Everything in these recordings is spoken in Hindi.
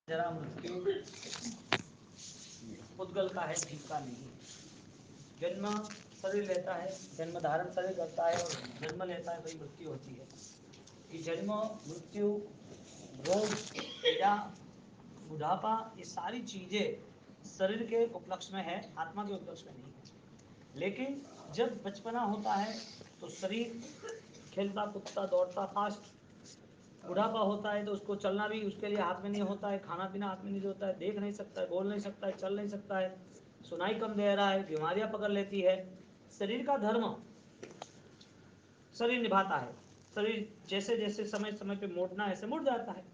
जरा मृत्यु उद्गल का है, ठीक का नहीं। जन्म शरीर लेता है, जन्म धारण शरीर करता है और जन्म लेता है, वही मृत्यु होती है। ये जन्म, मृत्यु, रोग, पीड़ा, बुढ़ापा, ये सारी चीजें शरीर के उपलक्ष्य में है, आत्मा के उपलक्ष्य में नहीं है। लेकिन जब बचपना होता है तो शरीर खेलता कूदता दौड़ता फास्ट, बुढ़ापा होता है तो उसको चलना भी उसके लिए हाथ में नहीं होता है, खाना पीना हाथ में नहीं होता है, देख नहीं सकता है, बोल नहीं सकता है, चल नहीं सकता है, सुनाई कम दे रहा है, बीमारियां पकड़ लेती है। शरीर का धर्म शरीर निभाता है, शरीर जैसे जैसे समय समय पे मोड़ना है ऐसे मुड़ जाता है।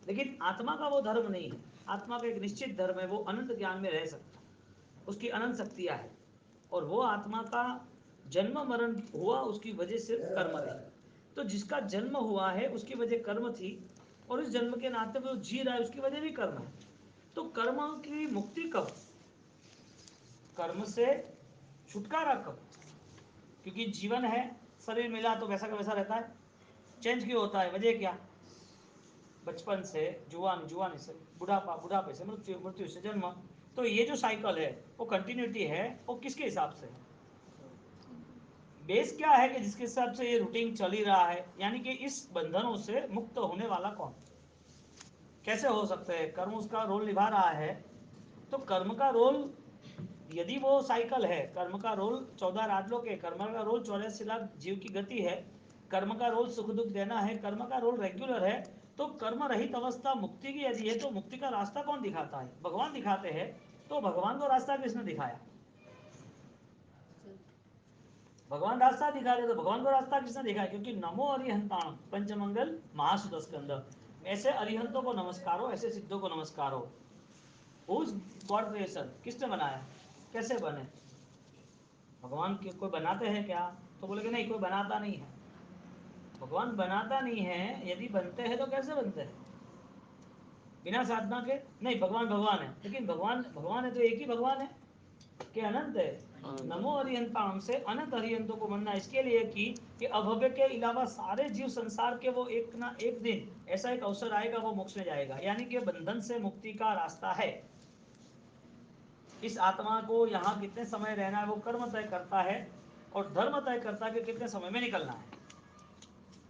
लेकिन आत्मा का वो धर्म नहीं है। आत्मा का एक निश्चित धर्म है, वो अनंत ज्ञान में रह सकता है, उसकी अनंत शक्तियां है। और वो आत्मा का जन्म मरण हुआ उसकी वजह सिर्फ कर्म थी। तो जिसका जन्म हुआ है उसकी वजह कर्म थी, और इस जन्म के नाते वो जी रहा है उसकी वजह भी कर्म है। तो कर्म की मुक्ति कब, कर्म से छुटकारा कब? क्योंकि जीवन है, शरीर मिला तो वैसा का वैसा रहता है, चेंज क्यों होता है? वजह क्या? बचपन से जुआन, जुआनी से बुढ़ापा, बुढ़ापे से मृत्यु, मृत्यु से जन्म। तो ये जो साइकिल है वो कंटिन्यूटी है, वो किसके हिसाब से है? बेस क्या है कि जिसके हिसाब से ये रूटीन चल ही रहा है। यानी कि इस बंधनों से मुक्त होने वाला कौन, कैसे हो सकते हैं? कर्म उसका रोल निभा रहा है। तो कर्म का रोल, यदि वो साइकिल है, कर्म का रोल 14 राजलोक है, कर्म का रोल 84 लाख जीव की गति है, कर्म का रोल सुख दुख देना है, कर्म का रोल रेगुलर है। तो कर्म रहित अवस्था मुक्ति की यदि है तो मुक्ति का रास्ता कौन दिखाता है? भगवान दिखाते हैं। तो भगवान को रास्ता किसने दिखाया? भगवान रास्ता दिखा रहे, तो भगवान को रास्ता किसने दिखाया? क्योंकि नमो अरिहंताण पंचमंगल महासुदस्कंद, ऐसे अरिहंतों को नमस्कार हो, ऐसे सिद्धों को नमस्कार हो। उस गॉड क्रिएशन किसने बनाया, कैसे बने? भगवान के कोई बनाते हैं क्या? तो बोले कि नहीं, कोई बनाता नहीं है। भगवान बनाता नहीं है, यदि बनते हैं तो कैसे बनते हैं? बिना साधना के? नहीं, भगवान भगवान है, लेकिन भगवान भगवान है तो एक ही भगवान है कि अनंत है। नमो अरिहंताम से अनंत अरिहंतों को मनना इसके लिए कि अभव्य के अलावा सारे जीव संसार के वो एक ना एक दिन ऐसा एक अवसर आएगा वो मोक्ष में जाएगा। यानी कि बंधन से मुक्ति का रास्ता है। इस आत्मा को यहाँ कितने समय रहना है वो कर्म तय करता है, और धर्म तय करता है कि कितने समय में निकलना है।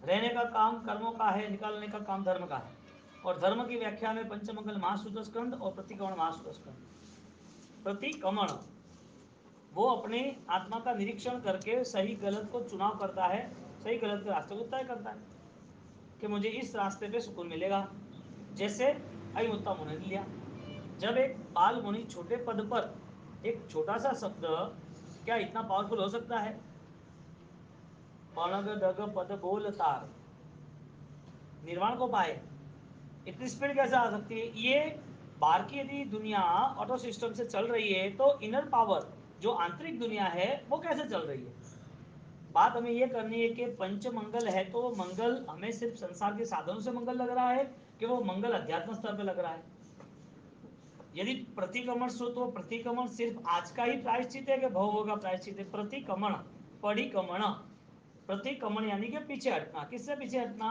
रहने का काम कर्मों का है, निकालने का काम धर्म का है। और धर्म की व्याख्या में पंचमंगल महासुदस्कंद और प्रतिक्रमण महासुदस्कंद। प्रतिक्रमण वो अपने आत्मा का निरीक्षण करके सही गलत को चुनाव करता है, सही गलत के रास्ते को तय करता है कि मुझे इस रास्ते पे सुकून मिलेगा। जैसे अयमुत्ता मुनि ने लिया। जब एक बाल मुनि छोटे पद पर एक छोटा सा शब्द क्या इतना पावरफुल हो सकता है? पणग डग पद बोल तार, निर्वाण को पाए, इतनी स्पीड कैसे आ सकती है? ये बाहर की यदि दुनिया ऑटो सिस्टम से चल रही है तो इनर पावर जो आंतरिक दुनिया है वो कैसे चल रही है? बात हमें ये करनी है कि पंच मंगल है तो मंगल हमें सिर्फ संसार के साधनों से मंगल लग रहा है कि वो मंगल अध्यात्म स्तर पे लग रहा है? यदि प्रतिक्रमण सो तो प्रतिक्रमण सिर्फ आज का ही प्रायश्चित है कि भव का प्रायश्चित है? प्रतिक्रमण, परिक्रमण, प्रतिक्रमण यानी कि पीछे हटना। किससे पीछे हटना?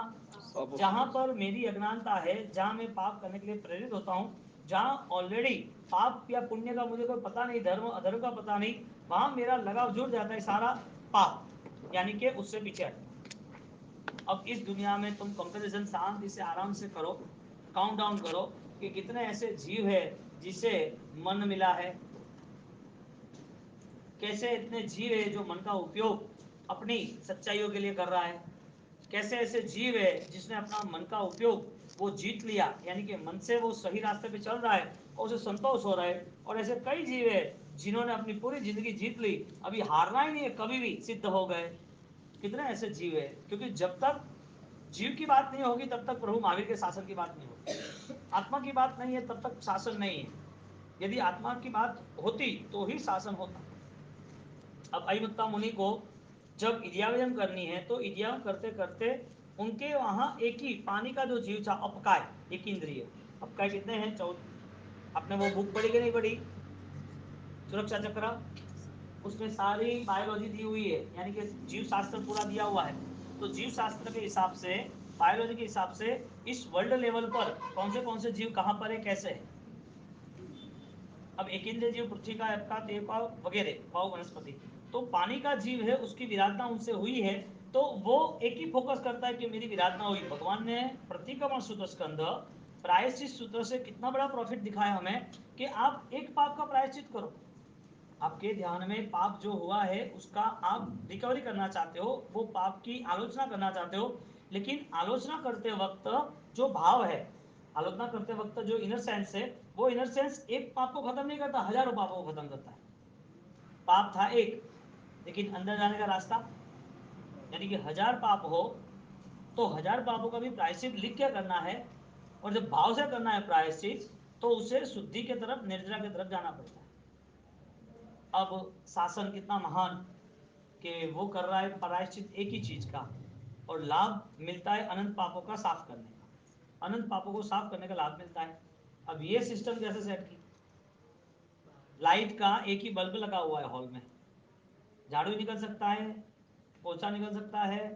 जहां पर मेरी अज्ञानता है, जहां मैं पाप करने के लिए प्रेरित होता हूं, जहां ऑलरेडी पाप या पुण्य का मुझे कोई पता नहीं, धर्म अधर्म का पता नहीं, वहां मेरा लगाव जुड़ जाता है सारा पाप, यानी कि उससे पीछे हटना। अब इस दुनिया में तुम कंपैरिजन शांति से आराम से करो, काउंट डाउन करो कि कितने ऐसे जीव है जिसे मन मिला है, कैसे इतने जीव है जो मन का उपयोग अपनी सच्चाइयों के लिए कर रहा है, कैसे ऐसे जीव है जिसने अपना मन का उपयोग वो जीत लिया, यानी कि मन से वो सही रास्ते पे चल रहा है और उसे संतोष हो रहा है। और ऐसे कई जीव है जिन्होंने अपनी पूरी जिंदगी जीत ली, अभी हारना ही नहीं है, कभी भी सिद्ध हो गए। कितने ऐसे जीव है? क्योंकि जब तक जीव की बात नहीं होगी तब तक प्रभु महावीर के शासन की बात नहीं होगी। आत्मा की बात नहीं है तब तक शासन नहीं है। यदि आत्मा की बात होती तो ही शासन होता। अब अयमुत्ता मुनि को जब इडियाव्यम करनी है तो इडियाव्यम करते करते उनके वहां एक ही पानी का जो जीव था अपकाय, एक इंद्रिय। अपकाय कितने हैं? 14। आपने वो बुक पढ़ी कि नहीं पढ़ी, सुरक्षा चक्र? उसमें सारी बायोलॉजी दी हुई है, यानी कि जीव शास्त्र पूरा दिया हुआ है। तो जीव शास्त्र के हिसाब से बायोलॉजी के हिसाब से इस वर्ल्ड लेवल पर कौन से जीव कहाँ पर है, कैसे है। अब एक इंद्रिय जीव पृथ्वी का, आपका देव पाव वगैरह पाव वनस्पति, तो पानी का जीव है, उसकी विराधना उनसे हुई है, तो वो एक ही फोकस करता है कि मेरी विराधना हुई। भगवान ने प्रतिक्रमण सूत्र स्कंद प्रायश्चित सूत्र से कितना बड़ा प्रॉफिट दिखाया हमें कि आप एक पाप का प्रायश्चित करो। आपके ध्यान में पाप जो हुआ है उसका आप रिकवरी करना चाहते हो, वो पाप की आलोचना करना चाहते हो, लेकिन आलोचना करते वक्त जो भाव है, आलोचना करते वक्त जो इनर सेंस है, वो इनर सेंस एक पाप को खत्म नहीं करता, हजारों पापों को खत्म करता है। पाप था एक, लेकिन अंदर जाने का रास्ता, यानी कि 1000 पाप हो तो 1000 पापों का भी प्रायश्चित लिख के करना है, और जब भाव से करना है प्रायश्चित, तो उसे शुद्धि की तरफ, निर्जरा की तरफ जाना पड़ता है। अब शासन कितना महान कि वो कर रहा है प्रायश्चित एक ही चीज का, और लाभ मिलता है अनंत पापों का साफ करने का, अनंत पापों को साफ करने का लाभ मिलता है। अब ये सिस्टम कैसे सेट की, लाइट का एक ही बल्ब लगा हुआ है हॉल में, झाड़ू निकल सकता है, पोछा निकल सकता है,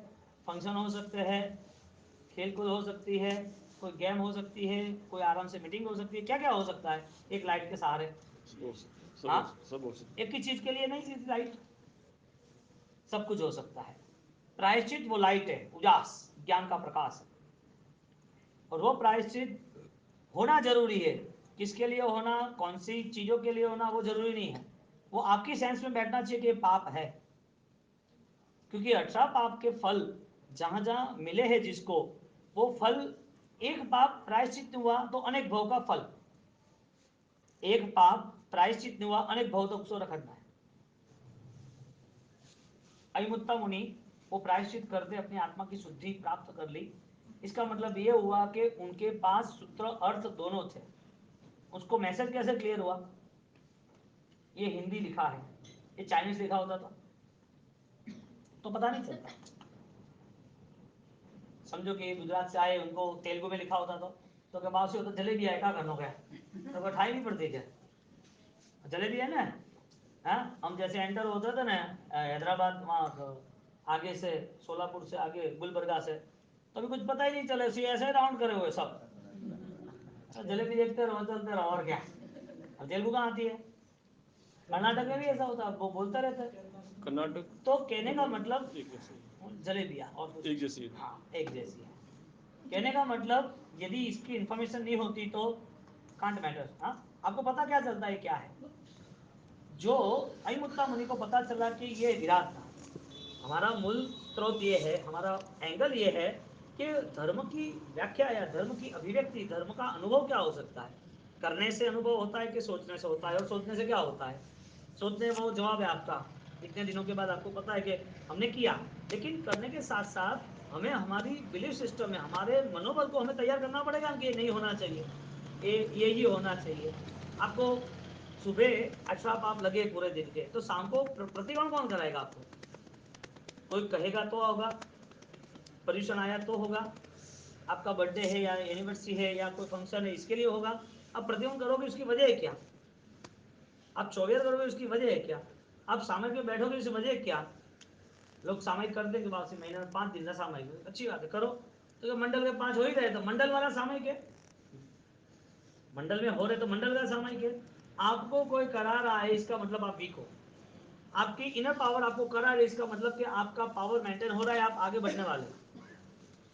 फंक्शन हो सकते हैं, खेल कूद हो सकती है, कोई गेम हो सकती है, कोई आराम से मीटिंग हो सकती है, क्या क्या हो सकता है एक लाइट के सहारे। हाँ, एक ही चीज के लिए नहीं थी लाइट, सब कुछ हो सकता है। प्रायश्चित वो लाइट है, उजास, ज्ञान का प्रकाश है, और वो प्रायश्चित होना जरूरी है। किसके लिए होना, कौन सी चीजों के लिए होना, वो जरूरी नहीं है, वो आपकी सेंस में बैठना चाहिए कि पाप है। क्योंकि 18 पाप के फल जहां जहां मिले हैं जिसको, वो फल, एक पाप प्रायश्चित हुआ तो अनेक भव का फल, एक पाप प्रायश्चित हुआ अनेक भव तक उसको रखना है। अयमुत्ता मुनि वो प्रायश्चित करते अपनी आत्मा की शुद्धि प्राप्त कर ली। इसका मतलब ये हुआ कि उनके पास सूत्र अर्थ दोनों थे। उसको मैसेज कैसे क्लियर हुआ, ये हिंदी लिखा है, ये चाइनीज लिखा होता तो पता नहीं चलता। समझो कि गुजरात से आए, उनको तेलुगु में लिखा होता तो क्या बात से होता, जलेबी आए, क्या करना गया तो बैठाई नहीं पड़ती क्या, जलेबी है ना। हाँ, हम जैसे एंटर होते थे ना हैदराबाद, वहाँ तो आगे से सोलापुर से आगे गुलबर्गा से, तो अभी कुछ पता ही नहीं चले, ऐसे राउंड करे हुए सब, तो जलेबी देखते रहो, चलते रहो, और क्या। अब तेलुगु कहाँ आती है, कर्नाटक में भी ऐसा होता है, वो बोलते रहते हैं कर्नाटक। तो कहने का मतलब जलेबिया और कुछ एक जैसी है, हाँ एक जैसी है। कहने का मतलब यदि इसकी इंफॉर्मेशन नहीं होती तो कांट मैटर। हाँ, आपको पता क्या चलता है क्या है, जो अयमुत्ता मुनि को पता चला कि ये विराट था। हमारा मूल स्रोत ये है, हमारा एंगल ये है कि धर्म की व्याख्या या धर्म की अभिव्यक्ति, धर्म का अनुभव क्या हो सकता है। करने से अनुभव होता है कि सोचने से होता है, और सोचने से क्या होता है, सोचने वो जवाब है आपका, इतने दिनों के बाद आपको पता है कि हमने किया। लेकिन करने के साथ साथ हमें हमारी बिलीफ सिस्टम में, हमारे मनोबल को हमें तैयार करना पड़ेगा कि ये नहीं होना चाहिए, ये ही होना चाहिए। आपको सुबह अच्छा पाप लगे पूरे दिन के, तो शाम को प्रतिकोण कौन कराएगा आपको, कोई कहेगा तो होगा, पोल्यूशन आया तो होगा, आपका बर्थडे है या एनिवर्सरी है या कोई फंक्शन है इसके लिए होगा। आप प्रतिबंध करोगे उसकी वजह है क्या, आप चौबीस करोगे उसकी वजह है क्या, आप सामयिक में बैठोगे उसकी वजह है क्या। लोग सामयिक कर देंगे बाद से, महीने में 5 दिन ना सामयिक, अच्छी बात है करो, तो मंडल के 5 हो ही रहे तो मंडल वाला सामयिक है, मंडल में हो रहे तो मंडल का सामयिक है। आपको कोई करा रहा है इसका मतलब आप वीक हो, आपकी इनर पावर आपको करा रही है इसका मतलब कि आपका पावर मेंटेन हो रहा है, आप आगे बढ़ने वाले हैं।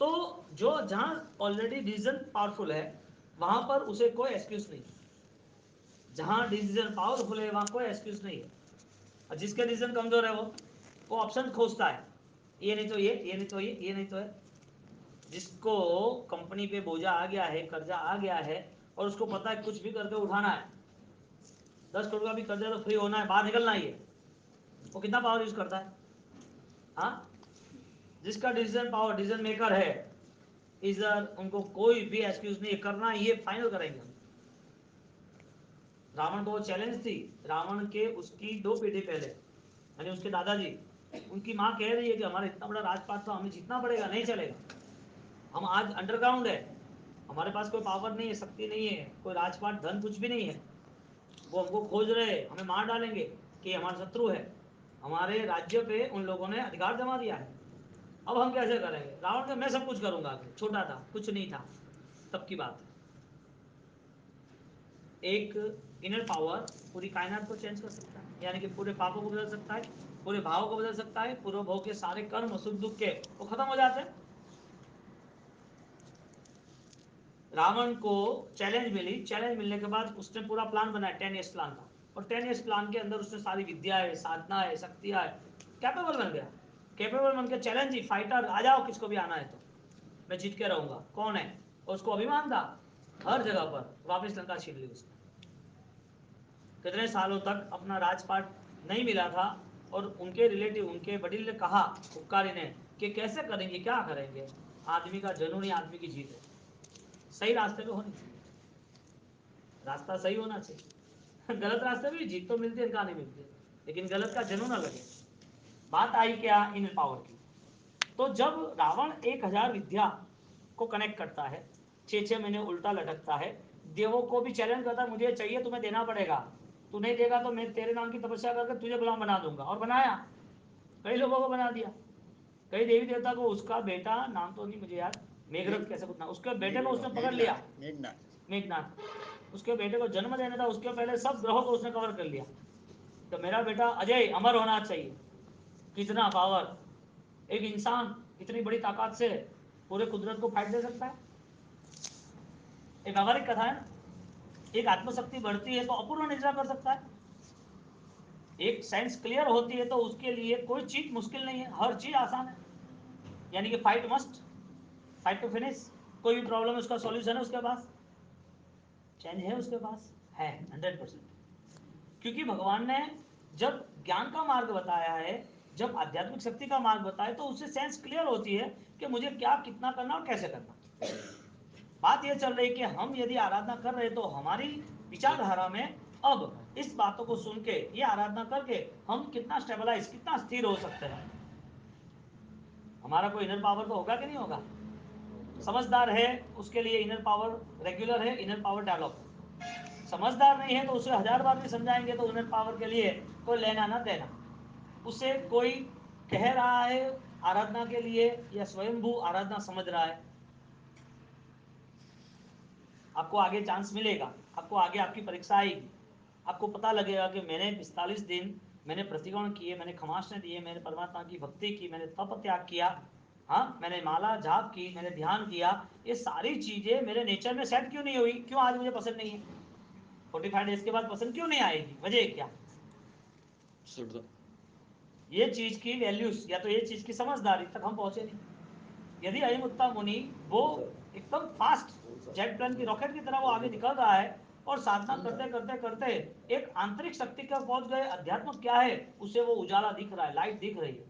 तो जो जहां ऑलरेडी डिसीजन पावरफुल है वहां पर उसे कोई एक्सक्यूज नहीं, जहां डिसीजन पावरफुल है वहां कोई एक्सक्यूज नहीं है। और जिसके डिसीजन कमजोर है वो ऑप्शन खोजता है, ये नहीं तो ये नहीं तो ये नहीं तो है। जिसको कंपनी पे बोझा आ गया है, कर्जा आ गया है, और उसको पता है कुछ भी करके उठाना है, 10 करोड़ का भी कर्जा तो फ्री होना है, बाहर निकलना ही है, वो कितना पावर यूज करता है। हाँ, जिसका डिसीजन पावर, डिसीजन मेकर है, इधर उनको कोई भी एक्सक्यूज नहीं, करना ये फाइनल करेंगे हम। रावण को चैलेंज थी, रावण के उसकी 2 पीढ़ी पहले, यानी उसके दादाजी, उनकी माँ कह रही है कि हमारा इतना बड़ा राजपाट था, हमें जीतना पड़ेगा, नहीं चलेगा, हम आज अंडरग्राउंड है, हमारे पास कोई पावर नहीं है, शक्ति नहीं है, कोई राजपाट धन कुछ भी नहीं है, वो हमको खोज रहे, हमें मार डालेंगे कि हमारा शत्रु है, हमारे राज्य पे उन लोगों ने अधिकार जमा दिया है। अब हम कैसे करेंगे? रावण का मैं सब कुछ करूंगा, छोटा था, कुछ नहीं था, तब की बात है। एक इनर पावर पूरी कायनात को चेंज कर सकता है, यानी कि पूरे पापों को बदल सकता है, पूरे भावों को बदल सकता है, पूर्व भोग के सारे कर्म सुख दुख के वो खत्म हो जाते हैं। रावण को चैलेंज मिली, चैलेंज मिलने के बाद उसने पूरा प्लान बनाया 10 ईयर्स प्लान का, और 10 ईयर्स प्लान के अंदर उसने सारी विद्याएं, साधनाएं, शक्तियां, कैपेबल बन गया। कैपेबल बन के चैलेंज ही, फाइटर आ जाओ, किसको भी आना है तो मैं जीत के रहूंगा। कौन है? और उसको अभिमान था, हर जगह पर वापस लंका छीन ली उसने। कितने सालों तक अपना राजपाट नहीं मिला था, और उनके रिलेटिव, उनके वडील ने कहा, उपकारी ने, कि कैसे करेंगे, क्या करेंगे, आदमी का जुनून ही आदमी की जीत है। सही रास्ते पे होनी चाहिए, रास्ता सही होना चाहिए। गलत रास्ते पे भी जीत तो मिलती है, इनका नहीं मिलती, लेकिन गलत का जुनून अलग है। बात आई क्या? इन पावर की। तो जब रावण 1000 विद्या को कनेक्ट करता है, 6-6 महीने उल्टा लटकता है, देवों को भी चैलेंज करता है, मुझे चाहिए, तुम्हें देना पड़ेगा, तू नहीं देगा तो मैं तेरे नाम की तपस्या करके तुझे गुलाम बना दूंगा। और बनाया, कई लोगों को बना दिया, कई देवी देवता को। उसका बेटा, नाम तो नहीं मुझे याद, मेघरथ कैसे कुछ नाम, उसके बेटे को उसने पकड़ लिया, मेघनाथ। उसके बेटे को जन्म देना था, उसके पहले सब ग्रहों को उसने कवर कर लिया। तो मेरा बेटा अजय अमर होना चाहिए। कितना पावर! एक इंसान इतनी बड़ी ताकत से पूरे कुदरत को फाइट दे सकता है। एक व्यावहारिक कथा है ना, एक आत्मशक्ति बढ़ती है तो अपूर्ण निद्रा कर सकता है। एक साइंस क्लियर होती है तो उसके लिए कोई चीज मुश्किल नहीं है, हर चीज आसान है। यानी कि fight must, fight to finish. कोई भी प्रॉब्लम है, उसका सॉल्यूशन है उसके पास, चेंज है उसके पास, है 100%। क्योंकि भगवान ने जब ज्ञान का मार्ग बताया है, जब आध्यात्मिक शक्ति का मार्ग बताया, तो उससे सेंस क्लियर होती है कि मुझे क्या, कितना करना और कैसे करना। बात यह चल रही कि हम यदि आराधना कर रहे तो हमारी विचारधारा में अब इस बातों को सुन के, ये आराधना करके हम कितना स्टेबलाइज, कितना स्थिर हो सकते हैं। हमारा कोई इनर पावर तो होगा कि नहीं होगा? समझदार है उसके लिए इनर पावर रेगुलर है, इनर पावर डेवलप है। समझदार नहीं है तो उसे 1000 बार भी समझाएंगे तो इनर पावर के लिए कोई लेना ना देना। उसे कोई कह रहा है आराधना के लिए, या स्वयंभू आराधना समझ रहा है, आपको आगे चांस मिलेगा, आपको आगे आपकी परीक्षा आएगी, आपको पता लगेगा कि मैंने 45 दिन मैंने प्रतिक्रमण किए, मैंने खमासने दिए, मैंने परमात्मा की भक्ति की, मैंने तप त्याग किया, हाँ, मैंने माला जाप की, मैंने ध्यान किया, ये सारी चीजें मेरे नेचर में सेट क्यों नहीं हुई? क्यों आज मुझे पसंद नहीं है? 45 डेज के बाद पसंद क्यों नहीं आएगी? वजह क्या? ये चीज की वैल्यूज, या तो ये चीज की समझदारी तक हम पहुंचे नहीं। यदि अहिमुत्ता मुनि वो एकदम फास्ट जेट प्लेन की रॉकेट की तरह वो आगे निकल रहा है, और साधना करते करते करते एक आंतरिक शक्ति का पहुंच गए, अध्यात्म क्या है उसे वो उजाला दिख रहा है, लाइट दिख रही है,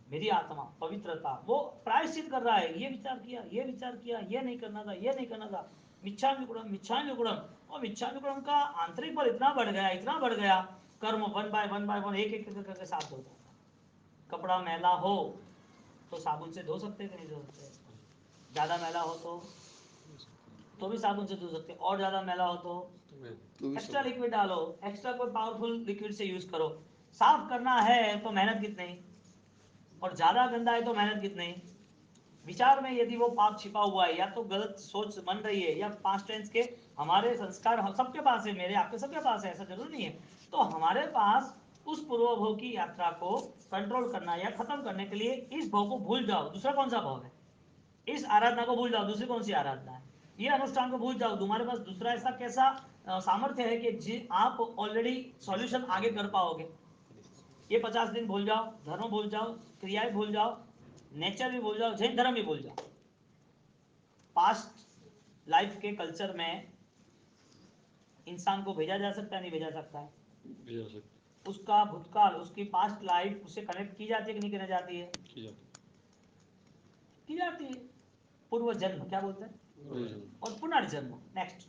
मेरी आत्मा पवित्रता, वो प्रायश्चित कर रहा है, ये विचार किया, ये विचार किया, ये नहीं करना था, ये नहीं करना था, मिच्छामिगुणम मिच्छामिगुणम। और मिच्छामिगुणम का आंतरिक बल इतना बढ़ गया, इतना बढ़ गया, कर्म वन बाय वन एक एक करके साफ धोता था। कपड़ा मैला हो तो साबुन से धो सकते कि नहीं धो सकते? ज्यादा मैला हो तो भी साबुन से धो सकते, और ज्यादा मैला हो तो एक्स्ट्रा लिक्विड डालो, एक्स्ट्रा कोई पावरफुल लिक्विड से यूज करो। साफ करना है तो मेहनत कितनी, और ज्यादा गंदा है तो मेहनत कितनी। विचार में यदि वो पाप छिपा हुआ है, या तो गलत सोच बन रही है, या पास्ट टेंस के हमारे संस्कार हम सबके पास है, मेरे आपके सबके पास है, ऐसा जरूर नहीं है, तो हमारे पास उस पूर्व की यात्रा को कंट्रोल करना या खत्म करने के लिए, इस भाव को भूल जाओ, दूसरा कौन सा भाव है, इस आराधना को भूल जाओ, दूसरी कौन सी आराधना है, ये अनुष्ठान को भूल जाओ, तुम्हारे पास दूसरा ऐसा कैसा सामर्थ्य है कि आप ऑलरेडी सॉल्यूशन आगे कर पाओगे। ये 50 दिन भूल जाओ, धर्म भूल जाओ, क्रियाएं भूल जाओ, नेचर भी भूल जाओ, जैन धर्म भी भूल जाओ। पास्ट लाइफ के कल्चर में इंसान को भेजा जा सकता है, नहीं भेजा सकता है? भेजा सकता। उसका भूतकाल, उसकी पास्ट लाइफ उससे कनेक्ट की जाती है कि नहीं की जाती है? की जाती है। पूर्व जन्म क्या बोलते हैं, और पुनर्जन्म नेक्स्ट।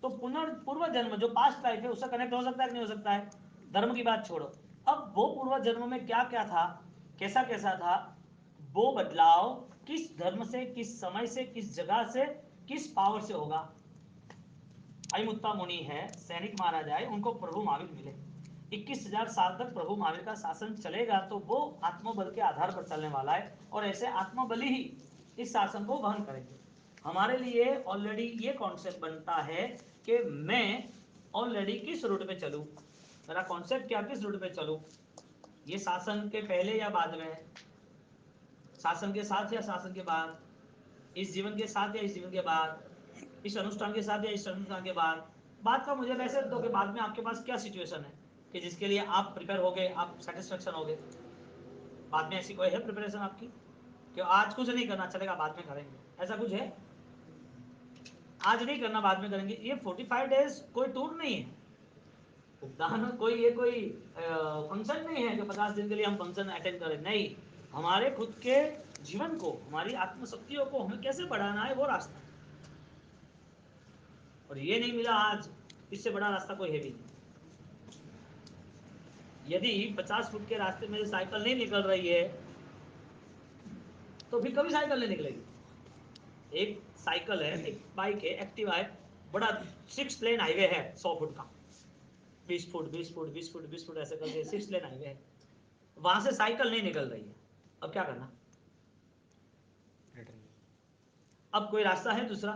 तो पूर्व जन्म जो पास्ट लाइफ है उससे कनेक्ट हो सकता है कि नहीं हो सकता है? धर्म की बात छोड़ो, अब वो पूर्व जन्म में क्या क्या था, कैसा कैसा था, वो बदलाव किस धर्म से, किस समय से, किस जगह से, किस पावर से होगा? अयमुत्ता मुनि है, सैनिक मारा जाए, उनको प्रभु महावीर मिले, 21,000 साल तक प्रभु महावीर का शासन चलेगा, तो वो आत्मबल के आधार पर चलने वाला है, और ऐसे आत्मबली ही इस शासन को वहन करेंगे। हमारे लिए ऑलरेडी ये कॉन्सेप्ट बनता है कि मैं ऑलरेडी किस रूट पे चलूं, मेरा कॉन्सेप्ट क्या, किस रूट पे चलूं, ये शासन के पहले या बाद में, शासन के साथ या शासन के बाद, इस जीवन के साथ या इस जीवन के बाद, इस अनुष्ठान के साथ या इस अनुष्ठान के बाद। बात का मुझे मैसेज दो कि बाद में आपके पास क्या सिचुएशन है कि जिसके लिए आप प्रिपेयर हो गए, आप सेटिस्फेक्शन हो गए। बाद में ऐसी कोई है प्रिपरेशन आपकी कि आज कुछ नहीं करना, चलेगा बाद में करेंगे, ऐसा कुछ है? आज नहीं करना, बाद में करेंगे, ये 45 डेज कोई टूर नहीं है। उपदान कोई ये कोई फंक्शन नहीं है कि 50 दिन के लिए हम फंक्शन अटेंड करें, नहीं। हमारे खुद के जीवन को, हमारी आत्मशक्तियों को हमें कैसे बढ़ाना है, वो रास्ता। और ये नहीं मिला आज, इससे बड़ा रास्ता कोई है भी नहीं। यदि 50 फुट के रास्ते में साइकिल नहीं निकल रही है, तो फिर कभी साइकिल नहीं निकलेगी। एक साइकिल है, एक बाइक है, एक्टिवा है, बड़ा 6 लेन हाईवे है 100 फुट का, 20 फुट 20 फुट 20 फुट 20 फुट ऐसे करके 6 लेन हाईवे है, वहां से साइकिल नहीं निकल रही है। अब क्या करना? अब कोई रास्ता है दूसरा?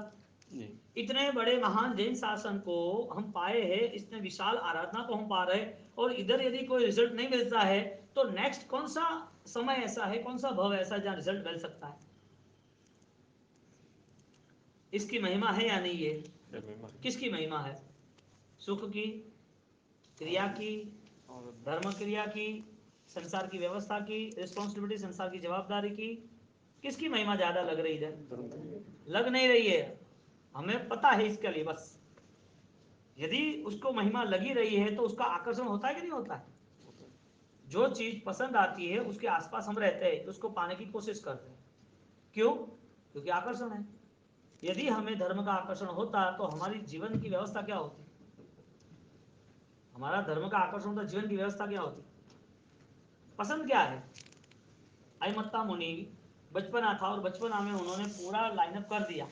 नहीं। इतने बड़े महान जैन शासन को हम पाए हैं, इतने विशाल आराधना को हम पा रहे हैं, और इधर यदि कोई रिजल्ट नहीं मिलता है, तो नेक्स्ट कौन सा समय ऐसा है, कौन सा भव ऐसा जहां रिजल्ट मिल सकता है? इसकी महिमा है या नहीं है? किसकी महिमा है? सुख की, क्रिया की, धर्म क्रिया की, संसार की व्यवस्था की, रिस्पॉन्सिबिलिटी, संसार की जवाबदारी की, किसकी महिमा ज्यादा लग रही है? लग नहीं रही है। हमें पता है इसके लिए, बस यदि उसको महिमा लगी रही है तो उसका आकर्षण होता है कि नहीं होता है? जो चीज पसंद आती है उसके आसपास हम रहते हैं, उसको पाने की कोशिश करते हैं। क्यों? क्योंकि आकर्षण है। यदि हमें धर्म का आकर्षण होता तो हमारी जीवन की व्यवस्था क्या होती? हमारा धर्म का आकर्षण होता, जीवन की व्यवस्था क्या होती? पसंद क्या है? अयमत्ता मुनि बचपना था, और बचपना में उन्होंने पूरा लाइनअप कर दिया,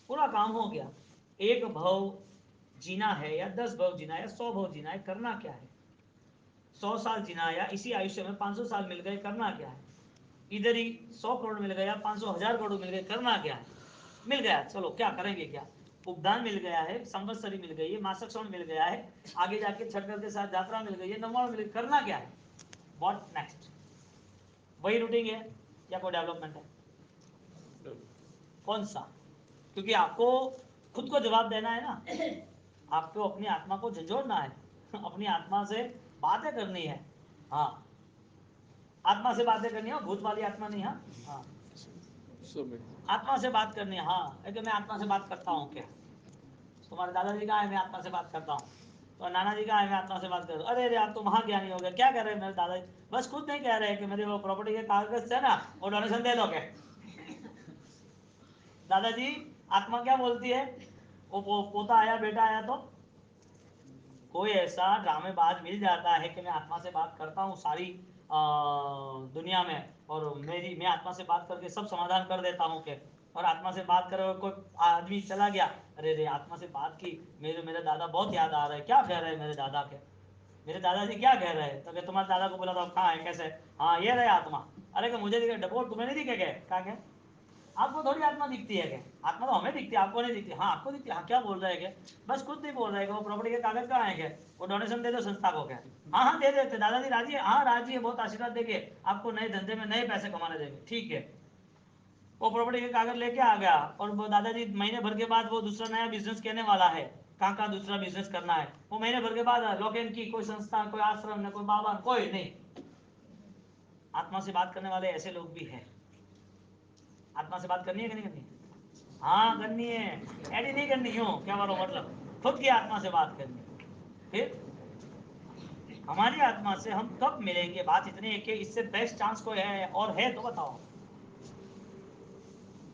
पूरा काम हो गया। एक भव जीना है या 10 भव जीना है या 100 भव जीना है, करना क्या है? 100 साल जीना या इसी आयुष्य में 500 साल मिल गए, करना क्या है? इधर ही 100 करोड़ मिल गया, 500,000 करोड़ मिल गए, करना क्या है? मिल गया, चलो क्या करेंगे, क्या उपदान मिल गया है, संवत्सरी मिल गई है, मासक श्रवण मिल गया है, आगे जाके छठकर के साथ यात्रा मिल गई है, नवमाण मिल गई, करना क्या है? What next? वही रूटीन है या कोई डेवलपमेंट है? कौन सा? क्योंकि आपको खुद को जवाब देना है ना, आपको अपनी आत्मा को झंझोड़ना है, अपनी आत्मा से बातें करनी है। हाँ, आत्मा से बातें करनी है, भूत वाली आत्मा नहीं। हाँ हाँ, आत्मा से बात करनी है। हाँ, है कि मैं आत्मा से बात करता हूँ क्या? तुम्हारे दादाजी कहाँ है? मैं आत्मा से बात करता हूँ। तो नाना जी कहाँ है? मैं आत्मा से बात कर रहा हूँ। अरे आप तो महाज्ञानी हो गए, क्या कह रहे हैं मेरे दादाजी? बस खुद नहीं कह रहे कि मेरे वो प्रॉपर्टी के कागज है ना, वो डोनेशन दे दो क्या? दादाजी, आत्मा क्या बोलती है? वो पोता आया, बेटा आया, तो कोई ऐसा ड्रामेबाज मिल जाता है कि मैं आत्मा से बात करता हूँ सारी दुनिया में, और मैं आत्मा से बात करके सब समाधान कर देता हूँ के, और आत्मा से बात करे कोई आदमी चला गया, अरे रे आत्मा से बात की, मेरे दादा बहुत याद आ रहे हैं, क्या कह रहे हैं मेरे दादा के? मेरे दादाजी क्या कह रहे हैं? तो तुम्हारे दादा को बोला था, कहाँ है, कैसे? हाँ ये रहे आत्मा। अरे कि मुझे दिखे डबोर, तुम्हें नहीं दिखे? क्या क्या? आपको थोड़ी आत्मा दिखती है क्या? आत्मा तो हमें दिखती है, आपको नहीं दिखती। हाँ आपको दिखती है। हाँ क्या बोल रहे हैं क्या? बस खुद नहीं बोल रहे हैं, वो प्रॉपर्टी के कागज कहाँ है क्या? वो डोनेशन दे दो संस्था को क्या? हाँ हाँ दे देते। दादाजी राजी है? हाँ राजी है, बहुत आशीर्वाद देंगे आपको, नए धंधे में नए पैसे कमाने देंगे। ठीक है, वो प्रॉपर्टी के कागज लेके आ गया, और वो दादाजी महीने भर के बाद वो दूसरा नया बिजनेस कहने वाला है, कहाँ कहाँ दूसरा बिजनेस करना है, वो महीने भर के बाद लोकेन की कोई संस्था, कोई आश्रम, न कोई बाबा, कोई नहीं। आत्मा से बात करने वाले ऐसे लोग भी हैं। आत्मा से बात करनी है कि नहीं करनी है? हाँ करनी है, ऐडी नहीं करनी। क्यों? क्या बोलो मतलब? खुद की आत्मा से बात करनी है। फिर हमारी आत्मा से हम कब मिलेंगे? बात इतनी है कि इससे बेस्ट चांस कोई है और है तो बताओ,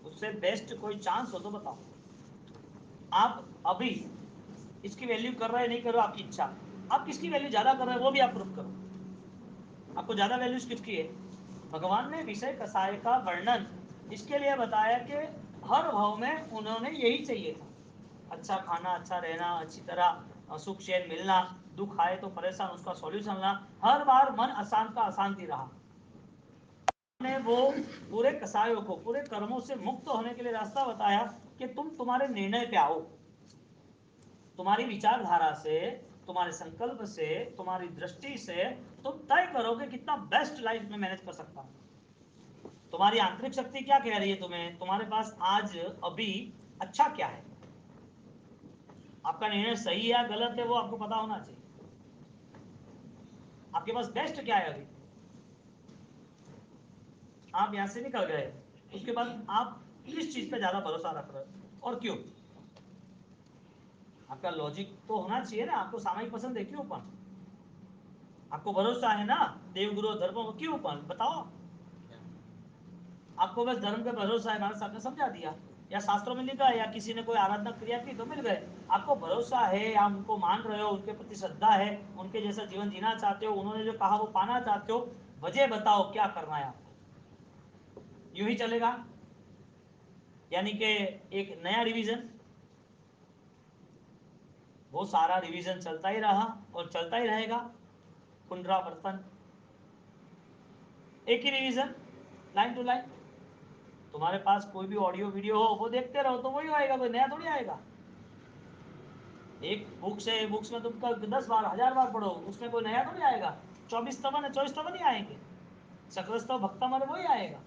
उससे बेस्ट कोई चांस हो तो बताओ। आप अभी इसकी वैल्यू कर रहे नहीं कर रहे, आपकी इच्छा। आप किसकी वैल्यू ज्यादा कर रहे हो वो भी आप प्रूफ करो। आपको ज्यादा वैल्यू किसकी है? भगवान ने विषय कसाय का वर्णन इसके लिए बताया कि हर भाव में उन्होंने यही चाहिए था, अच्छा खाना, अच्छा रहना, अच्छी तरह सुख चैन मिलना, दुख आए तो परेशान उसका सॉल्यूशन ला, हर बार मन अशांत का अशांति रहा। ने वो पूरे कसायों को पूरे कर्मों से मुक्त होने के लिए रास्ता बताया कि तुम तुम्हारे निर्णय पे आओ, तुम्हारी विचारधारा से, तुम्हारे संकल्प से, तुम्हारी दृष्टि से तुम तय करो कि कितना बेस्ट लाइफ में मैनेज कर सकता हूं। तुम्हारी आंतरिक शक्ति क्या कह रही है तुम्हें, तुम्हारे पास आज अभी अच्छा क्या है, आपका निर्णय सही है या गलत है वो आपको पता होना चाहिए। आपके पास बेस्ट क्या है अभी, आप यहां से निकल गए, उसके बाद आप किस चीज पे ज्यादा भरोसा रख रहे हो और क्यों। आपका लॉजिक तो होना चाहिए ना, आपको सामायिक पसंद है क्यों, पण आपको भरोसा है ना देव गुरु धर्म, क्यों पण बताओ। आपको बस धर्म पे भरोसा है, महाराज साहब ने समझा दिया, या शास्त्रों में लिखा है, या किसी ने कोई आराधना क्रिया की तो मिल गए। आपको भरोसा है, आप उनको मान रहे हो, उनके प्रति श्रद्धा है, उनके जैसा जीवन जीना चाहते हो, उन्होंने जो कहा वो पाना चाहते हो, वजह बताओ क्या करना है आपको। यूं ही चलेगा, यानी कि एक नया रिवीजन, वो सारा रिवीजन चलता ही रहा और चलता ही रहेगा, पुनरावर्तन, एक ही रिवीजन, लाइन टू लाइन। तुम्हारे पास कोई भी ऑडियो वीडियो हो वो देखते रहो तो वही आएगा, कोई नया थोड़ी आएगा। एक बुक से बुक्स में तुम 10 बार 1000 बार पढ़ो, उसमें कोई नया थोड़ी आएगा। 24 स्तवन है, 24 स्तवन ही आएंगे, सकरस्तव भक्ता मन वही आएगा।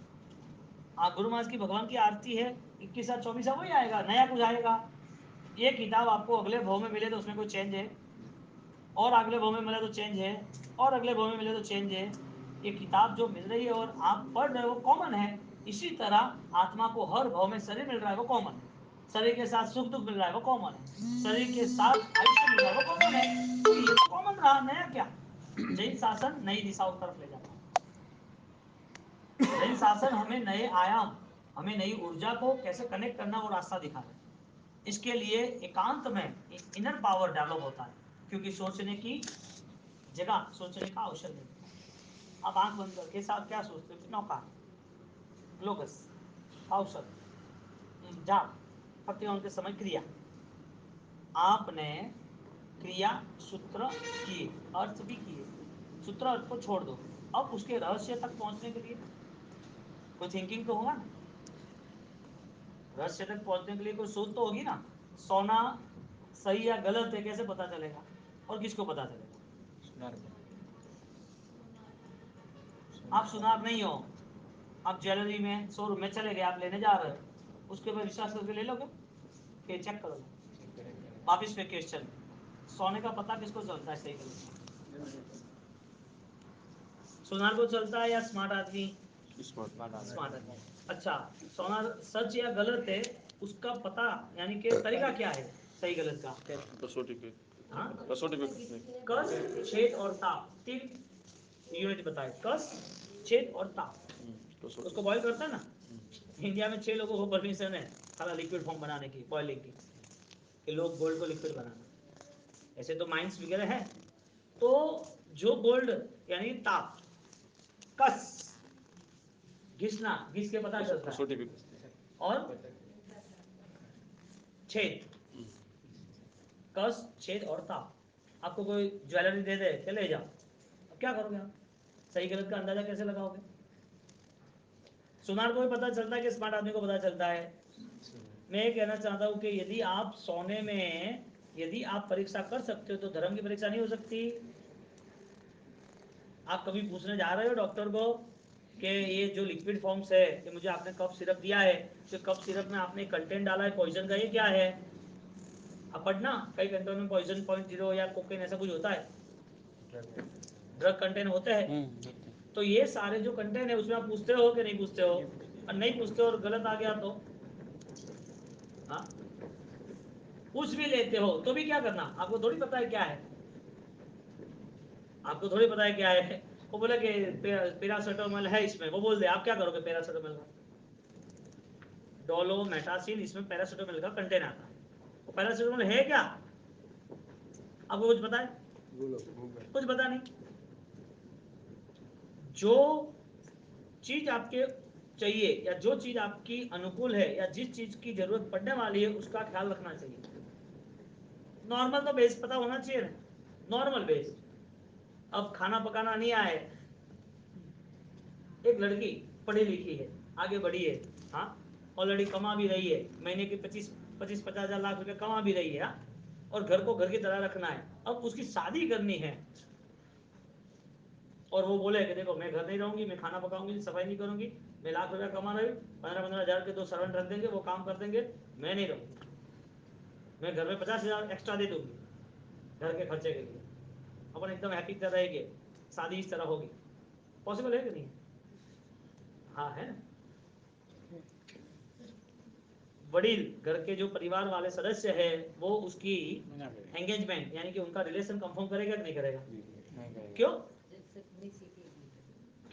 गुरु महाराज की भगवान की आरती है 21 या 24 वही आएगा, नया कुछ आएगा। ये किताब आपको अगले भाव में मिले तो उसमें कोई चेंज है, और अगले भाव में मिले तो चेंज है, और अगले भाव में मिले तो चेंज है। ये किताब जो मिल रही है और आप पढ़ रहे हो वो कॉमन है। इसी तरह आत्मा को हर भाव में शरीर मिल रहा है वो कॉमन है, शरीर के साथ सुख दुख मिल रहा है वो कॉमन है, शरीर के साथ आयुष्य मिल रहा है वो कॉमन है। तो ये तो कॉमन रहा, नया क्या। जैन शासन नई दिशाओं तरफ ले जाता है, जैन शासन हमें नए आयाम, हमें नई ऊर्जा को कैसे कनेक्ट करना वो रास्ता दिखाता है। इसके लिए एकांत में इनर पावर डेवलप होता है, क्योंकि सोचने की जगह, सोचने का अवसर मिलता है। अब आंख बंद करके साथ क्या सोचते हो, नौका, लोकस, अवसर, जाप, प्रतियों के समय क्रिया। आपने क्रिया सूत्र किए, अर्थ भी किए, सूत्र अर्थ को छोड़ दो, अब उसके रहस्य तक पहुंचने के लिए कोई थिंकिंग तो होगा ना, रहस्य तक पहुंचने के लिए कोई सोच तो होगी ना। सोना सही या गलत है कैसे पता चलेगा, और किसको पता चलेगा। आप सुनार नहीं हो, आप ज्वेलरी में शोरूम में चले गए, आप लेने जा रहे हो, उसके ऊपर विश्वास करके ले लोगे कि चेक करोगे। वापिस पे क्वेश्चन, सोने का पता किसको चलता है सही गलत, सुनार को चलता है या स्मार्ट आदमी, स्मार्ट आदमी। अच्छा, सोनार सच या गलत है उसका पता, यानी कि तरीका क्या है सही गलत का, कसौटी पे, कसौटी पे कस, छेद और ताप, 3 यूनिट बताए, कस, छेद और ताप। उसको बॉईल करता है ना, इंडिया में 6 लोगों को परमिशन है सारा लिक्विड फॉर्म बनाने की, बॉइलिंग की, कि लोग गोल्ड को लिक्विड बनाना। ऐसे तो माइंस वगैरह है। तो जो गोल्ड यानी ताप, कस घिसना, घिस के पता चलता है, और छेद, कस, छेद और ताप। आपको कोई ज्वेलरी दे दे कि ले जाओ, अब क्या करोगे आप, सही गलत का अंदाजा कैसे लगाओगे। सुनार को भी पता चलता है कि स्मार्ट आदमी को पता चलता है। मैं ये कहना चाहता हूं कि यदि आप सोने में, यदि आप परीक्षा कर सकते हो तो धर्म की परीक्षा नहीं हो सकती। आप कभी पूछने जा रहे हो डॉक्टर को कि ये जो लिक्विड फॉर्म्स है, ये मुझे आपने कफ सिरप दिया है, तो कफ सिरप में आपने कंटेंट डाला है पॉइजन का, ये क्या है। अब पढ़ना, कई कंटेंट में पॉइजन 0.0 या कोकेन ऐसा कुछ होता है, ड्रग कंटेंट होते हैं। तो ये सारे जो कंटेंट है उसमें आप पूछते हो कि नहीं पूछते हो, और नहीं पूछते हो और गलत आ गया तो, हाँ, पूछ भी लेते हो तो भी क्या करना, आपको थोड़ी पता है क्या है, आपको थोड़ी पता है क्या है। वो बोले कि पैरासिटामोल है इसमें, वो बोल दे, आप क्या करोगे पैरासिटामोल का, डोलोमेटासिन इसमें पैरासिटामोल का कंटेंट आता है, वो पैरासिटामोल है क्या, आपको कुछ पता है, कुछ पता नहीं। जो चीज आपके चाहिए या जो चीज आपकी अनुकूल है या जिस चीज की जरूरत पड़ने वाली है उसका ख्याल रखना चाहिए। नॉर्मल तो बेस पता होना चाहिए ना, नॉर्मल बेस। अब खाना पकाना नहीं आए, एक लड़की पढ़ी लिखी है, आगे बढ़ी है, हाँ, ऑलरेडी कमा भी रही है, महीने के 25-50 लाख रुपए कमा भी रही है, हाँ? और घर को घर की तरह रखना है, अब उसकी शादी करनी है, और वो बोले कि देखो मैं घर नहीं रहूंगी, मैं खाना पकाऊंगी, सफाई नहीं करूंगी, मैं लाख रुपया कमा रही हूँ, 15-15 हजार के 2 सर्वेंट रख देंगे, वो काम कर देंगे, मैं नहीं रहूंगी, मैं घर में 50 हजार एक्स्ट्रा दे दूंगी घर के खर्चे के लिए, अपन एकदम हैप्पी तरह रहेंगे, शादी इस तरह होगी, पॉसिबल है कि नहीं? हाँ है ना। वडील घर के जो परिवार वाले सदस्य है वो उसकी एंगेजमेंट यानी कि उनका रिलेशन कंफर्म करेगा कि नहीं करेगा? क्यों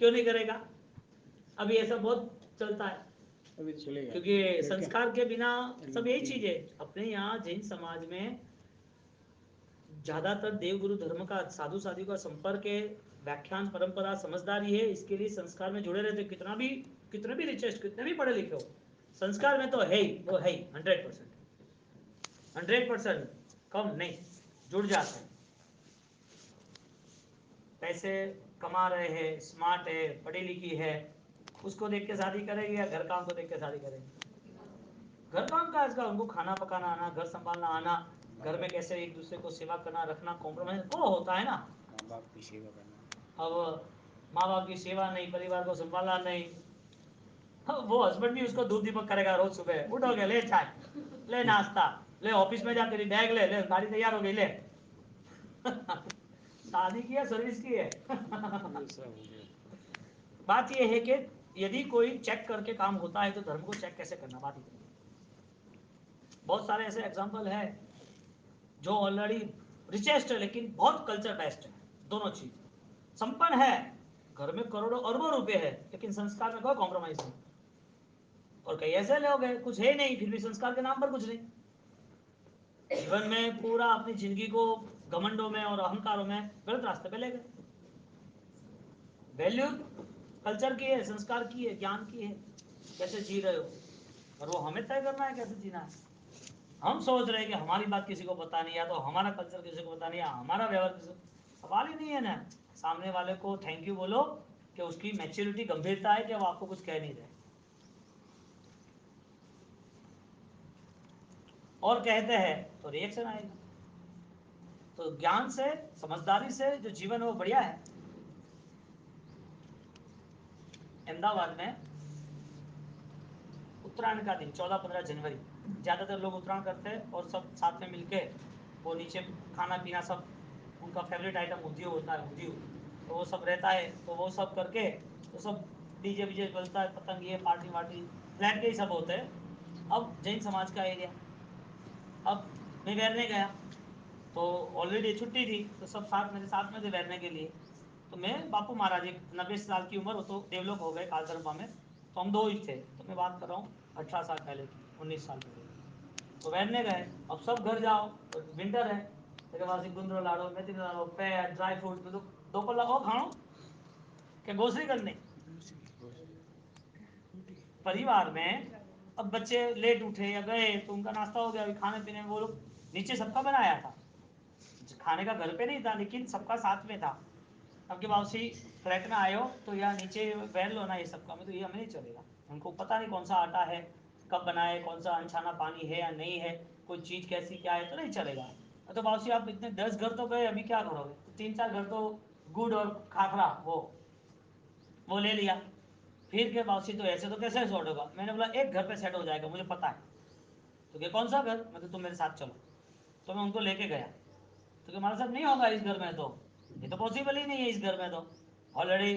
क्यों नहीं करेगा? अभी ऐसा बहुत चलता है, अभी तो चलेगा क्योंकि संस्कार के बिना सब यही चीज है। अपने यहाँ जैन समाज में ज्यादातर देवगुरु धर्म का, साधु साधु का संपर्क है, व्याख्यान परंपरा समझदारी है, इसके लिए संस्कार में जुड़े रहते, कितना भी रिचेस्ट, कितने भी पढ़े लिखे हो, संस्कार में तो है ही, वो है ही 100%, कम नहीं, जुड़ जाते हैं। पैसे कमा रहे हैं, स्मार्ट है, पढ़ी लिखी है, उसको देख के शादी करेगी या घर काम को देख के शादी करेगी? घर काम का आजकल उनको खाना पकाना आना, घर संभालना आना, घर में कैसे एक दूसरे को सेवा करना, रखना, कॉम्प्रोमाइज को होता है ना। माँ बाप की सेवा करना, अब माँ बाप की सेवा नहीं, परिवार को संभालना नहीं, वो हस्बैंड भी उसको दूध दीपक करेगा रोज सुबह, उठोगे ले चाय, ले नाश्ता, ले ऑफिस में जा तेरी बैग ले ले, गाड़ी तैयार हो गई ले। शादी की है, सर्विस की है? बात यह है कि यदि कोई चेक करके काम होता है तो धर्म को चेक कैसे करना, बात इतनी। बहुत सारे ऐसे एग्जांपल है जो ऑलरेडी रिचेस्ट है लेकिन बहुत कल्चर बेस्ड है, दोनों चीज संपन्न है, घर में करोड़ों अरबों रुपए है लेकिन संस्कार में कोई कॉम्प्रोमाइज नहीं, और कई ऐसे लोग हैं कुछ है नहीं फिर भी संस्कार के नाम पर कुछ नहीं, जीवन में पूरा अपनी जिंदगी को घमंडों में और अहंकारों में गलत रास्ते पे ले गए। वैल्यू कल्चर की है, संस्कार की है, ज्ञान की है, कैसे जी रहे हो, और वो हमें तय करना है कैसे जीना है। हम सोच रहे हैं कि हमारी बात किसी को पता नहीं, या तो हमारा कल्चर किसी को पता नहीं, या हमारा व्यवहार किसी को, सवाल ही नहीं है ना। सामने वाले को थैंक यू बोलो कि उसकी मैच्योरिटी, गंभीरता है कि वो आपको कुछ कह नहीं रहे, और कहते हैं तो रिएक्शन आएगा। तो ज्ञान से, समझदारी से जो जीवन है वो बढ़िया है। अहमदाबाद में उत्तरायण का दिन 14-15 जनवरी, ज़्यादातर लोग उत्तरायण करते हैं और सब साथ में मिलके वो नीचे खाना पीना, सब उनका फेवरेट आइटम उधियू होता है, उधियू, तो वो सब रहता है, तो वो सब करके तो सब डीजे वीजे बजता है, पतंग ये पार्टी वार्टी, फ्लैट के ही सब होते हैं। अब जैन समाज का एरिया, अब मैं बैठने गया तो ऑलरेडी छुट्टी थी, तो सब साथ मेरे साथ में थे बैठने के लिए, तो मैं बापू महाराज, एक 90 साल की उम्र, वो तो देवलोक हो गए कालधर्मा में, तो हम दो ही थे, तो मैं बात कर रहा हूँ 18 साल पहले की, 19 साल पहले की। तो बैठने गए, अब सब घर जाओ तो विंटर है, तेरे पास गुंदरो लाड़ो, मेथी लाड़ो, पैर ड्राई फ्रूट, तो दो पल्ला और खाओ क्या ग्रोसरी करने परिवार में। अब बच्चे लेट उठे या गए तो उनका नाश्ता हो गया, अभी खाने पीने में वो लोग, नीचे सबका बनाया था, खाने का घर पे नहीं था लेकिन सबका साथ में था। अब जब वापसी फ्लैट में आए हो तो यहाँ नीचे बैठ लो ना, ये सबका में तो ये हमें नहीं चलेगा, उनको पता नहीं कौन सा आटा है, कब बनाए, कौन सा अनछाना पानी है या नहीं है, कोई चीज़ कैसी क्या है, तो नहीं चलेगा। तो वापसी आप इतने 10 घर तो गए, अभी क्या करोगे, तो 3-4 घर तो गुड़ और खाखरा वो ले लिया, फिर के वापसी तो ऐसे तो कैसे सॉर्ट होगा। मैंने बोला एक घर पे सेट हो जाएगा मुझे पता है, तो क्या कौन सा घर, मतलब तुम मेरे साथ चलो, तो मैं उनको लेके गया, तो हमारे साथ नहीं होगा इस घर में, तो ये तो पॉसिबल ही नहीं है इस घर में, तो ऑलरेडी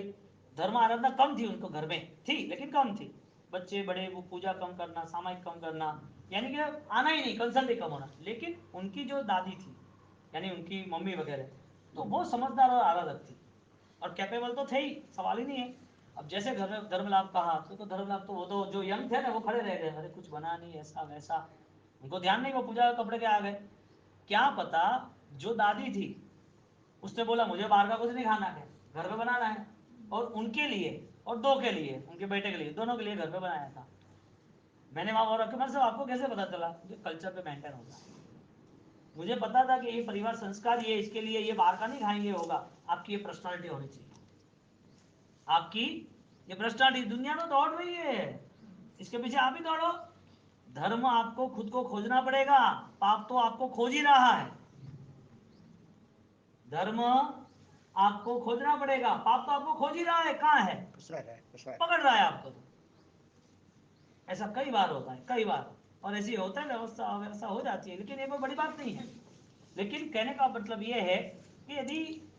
धर्म आराधना कम थी उनको, घर में थी लेकिन कम थी, बच्चे बड़े वो पूजा कम करना, सामायिक कम करना, यानी कि आना ही नहीं, कंसल्ट ही कम होना। लेकिन उनकी जो दादी थी यानी उनकी मम्मी वगैरह, तो वो समझदार और आराधक थी और कैपेबल तो थे ही, सवाल ही नहीं है। अब जैसे घर में धर्मलाभ कहा तो धर्मलाभ तो वो तो जो यंग थे ना वो खड़े रह गए, अरे कुछ बना नहीं ऐसा वैसा, उनको ध्यान नहीं, वो पूजा कपड़े के आ गए। क्या पता जो दादी थी उसने बोला मुझे बाहर का कुछ नहीं खाना है, घर पे बनाना है, और उनके लिए और दो के लिए, उनके बेटे के लिए, दोनों के लिए घर पे बनाया था। मैंने वहां और रखे, मतलब आपको कैसे पता चला, जो कल्चर पे मेंटेन होता है। मुझे पता था कि ये परिवार संस्कार ये इसके लिए ये बाहर का नहीं खाएंगे होगा। आपकी ये पर्सनालिटी होनी चाहिए, आपकी ये पर्सनालिटी। दुनिया तो दौड़ रही है, इसके पीछे आप ही दौड़ो। धर्म आपको खुद को खोजना पड़ेगा, पाप तो आपको खोज ही रहा है। धर्म आपको खोजना पड़ेगा, पाप तो आपको खोज ही रहा है। कहाँ है? पकड़ रहा है आपको। ऐसा कई बार होता है, कई बार, और ऐसी होता है, व्यवस्था हो जाती है, लेकिन ये कोई बड़ी बात नहीं है। लेकिन कहने का मतलब ये है कि यदि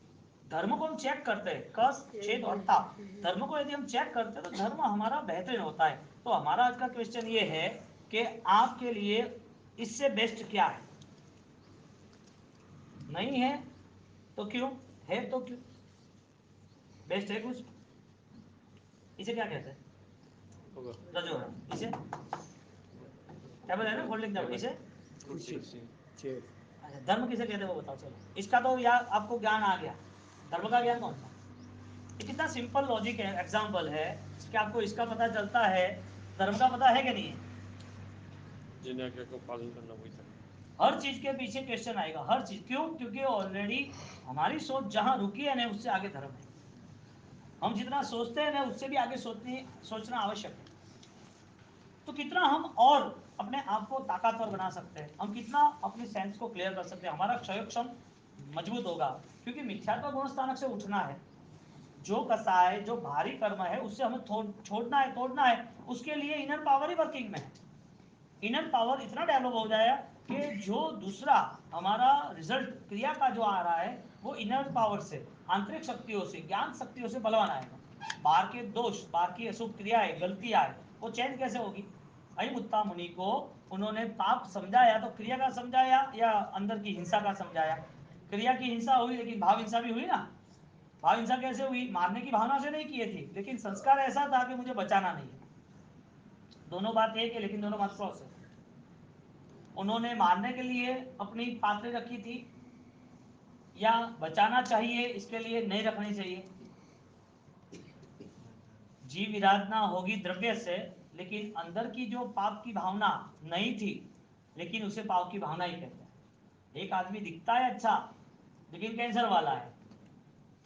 धर्म को हम चेक करते हैं, कस छेद और ताप, धर्म को यदि हम चेक करते हैं तो धर्म हमारा बेहतरीन होता है। तो हमारा आज का क्वेश्चन ये है कि आपके लिए इससे बेस्ट क्या है? नहीं है तो क्यों? है तो क्यों? बेस्ट है कुछ? इसे क्या कहते हैं? रजो है। इसे टेबल है ना, फोल्डिंग टेबल। इसे अच्छा, धर्म किसे कहते हैं वो बताओ। चलो, इसका तो यार आपको ज्ञान आ गया। धर्म का ज्ञान कौन सा? ये कितना सिंपल लॉजिक है, एग्जाम्पल है कि आपको इसका पता चलता है, धर्म का पता है कि नहीं है? जिन्हें आज्ञा को पालन करना वही धर्म। हर चीज के पीछे क्वेश्चन आएगा, हर चीज। क्यों? क्योंकि ऑलरेडी हमारी सोच जहां रुकी है ना, उससे आगे धर्म है। हम जितना सोचते हैं ना, उससे भी आगे सोचना आवश्यक है। तो कितना हम और अपने आप को ताकतवर बना सकते हैं, हम कितना अपनी सेंस को क्लियर कर सकते हैं, हमारा क्षय मजबूत होगा। क्योंकि मिथ्यात्व गुणस्थानक से उठना है। जो कसाय, जो भारी कर्म है, उससे हमें छोड़ना है, तोड़ना है। उसके लिए इनर पावर ही वर्किंग में है। इनर पावर इतना डेवलप हो जाए कि जो दूसरा हमारा रिजल्ट क्रिया का जो आ रहा है, वो इनर पावर से, आंतरिक शक्तियों से, ज्ञान शक्तियों से बलवान आएगा। बाहर के दोष, बाहर की अशुभ क्रियाएं, गलतियां, वो चेंज कैसे होगी? अयमुत्ता मुनि को उन्होंने पाप समझाया तो क्रिया का समझाया या अंदर की हिंसा का समझाया? क्रिया की हिंसा हुई, लेकिन भाव हिंसा भी हुई ना। भाव हिंसा कैसे हुई? मारने की भावना से नहीं किए थे, लेकिन संस्कार ऐसा था कि मुझे बचाना नहीं है। दोनों बात एक है, लेकिन दोनों बात क्रॉस है। उन्होंने मारने के लिए अपनी पात्रें रखी थी, या बचाना चाहिए इसके लिए नहीं रखनी चाहिए? जीव विराधना होगी द्रव्य से, लेकिन अंदर की जो पाप की भावना नहीं थी, लेकिन उसे पाप की भावना ही कहते हैं। एक आदमी दिखता है अच्छा, लेकिन कैंसर वाला है,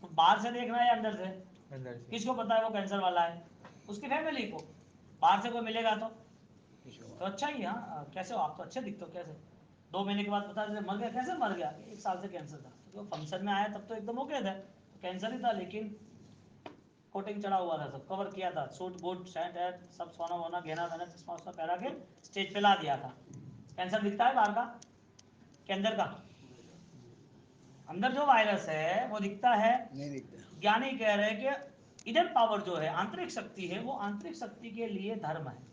तो बाहर से देखना है अंदर से? किसको पता है वो कैंसर वाला है? उसकी फैमिली को। बाहर से कोई मिलेगा तो अच्छा ही, हाँ कैसे हो आप, तो अच्छे दिखते हो, कैसे? 2 महीने के बाद पता चले मर गया। कैसे मर गया? 1 साल से कैंसर था। तो फंक्शन में आया तब तो एकदम ओके था, कैंसर ही था, लेकिन कोटिंग चढ़ा हुआ था, सब कवर किया था, सूट बूट शर्ट है, सब सोना वोना गहना वहना चश्मा उसका पहरा के स्टेज पे ला दिया था। कैंसर दिखता है बाहर का के अंदर का? अंदर जो वायरस है वो दिखता है? नहीं दिखता। ज्ञानी कह रहे हैं कि इनर पावर जो है, आंतरिक शक्ति है, वो आंतरिक शक्ति के लिए धर्म है।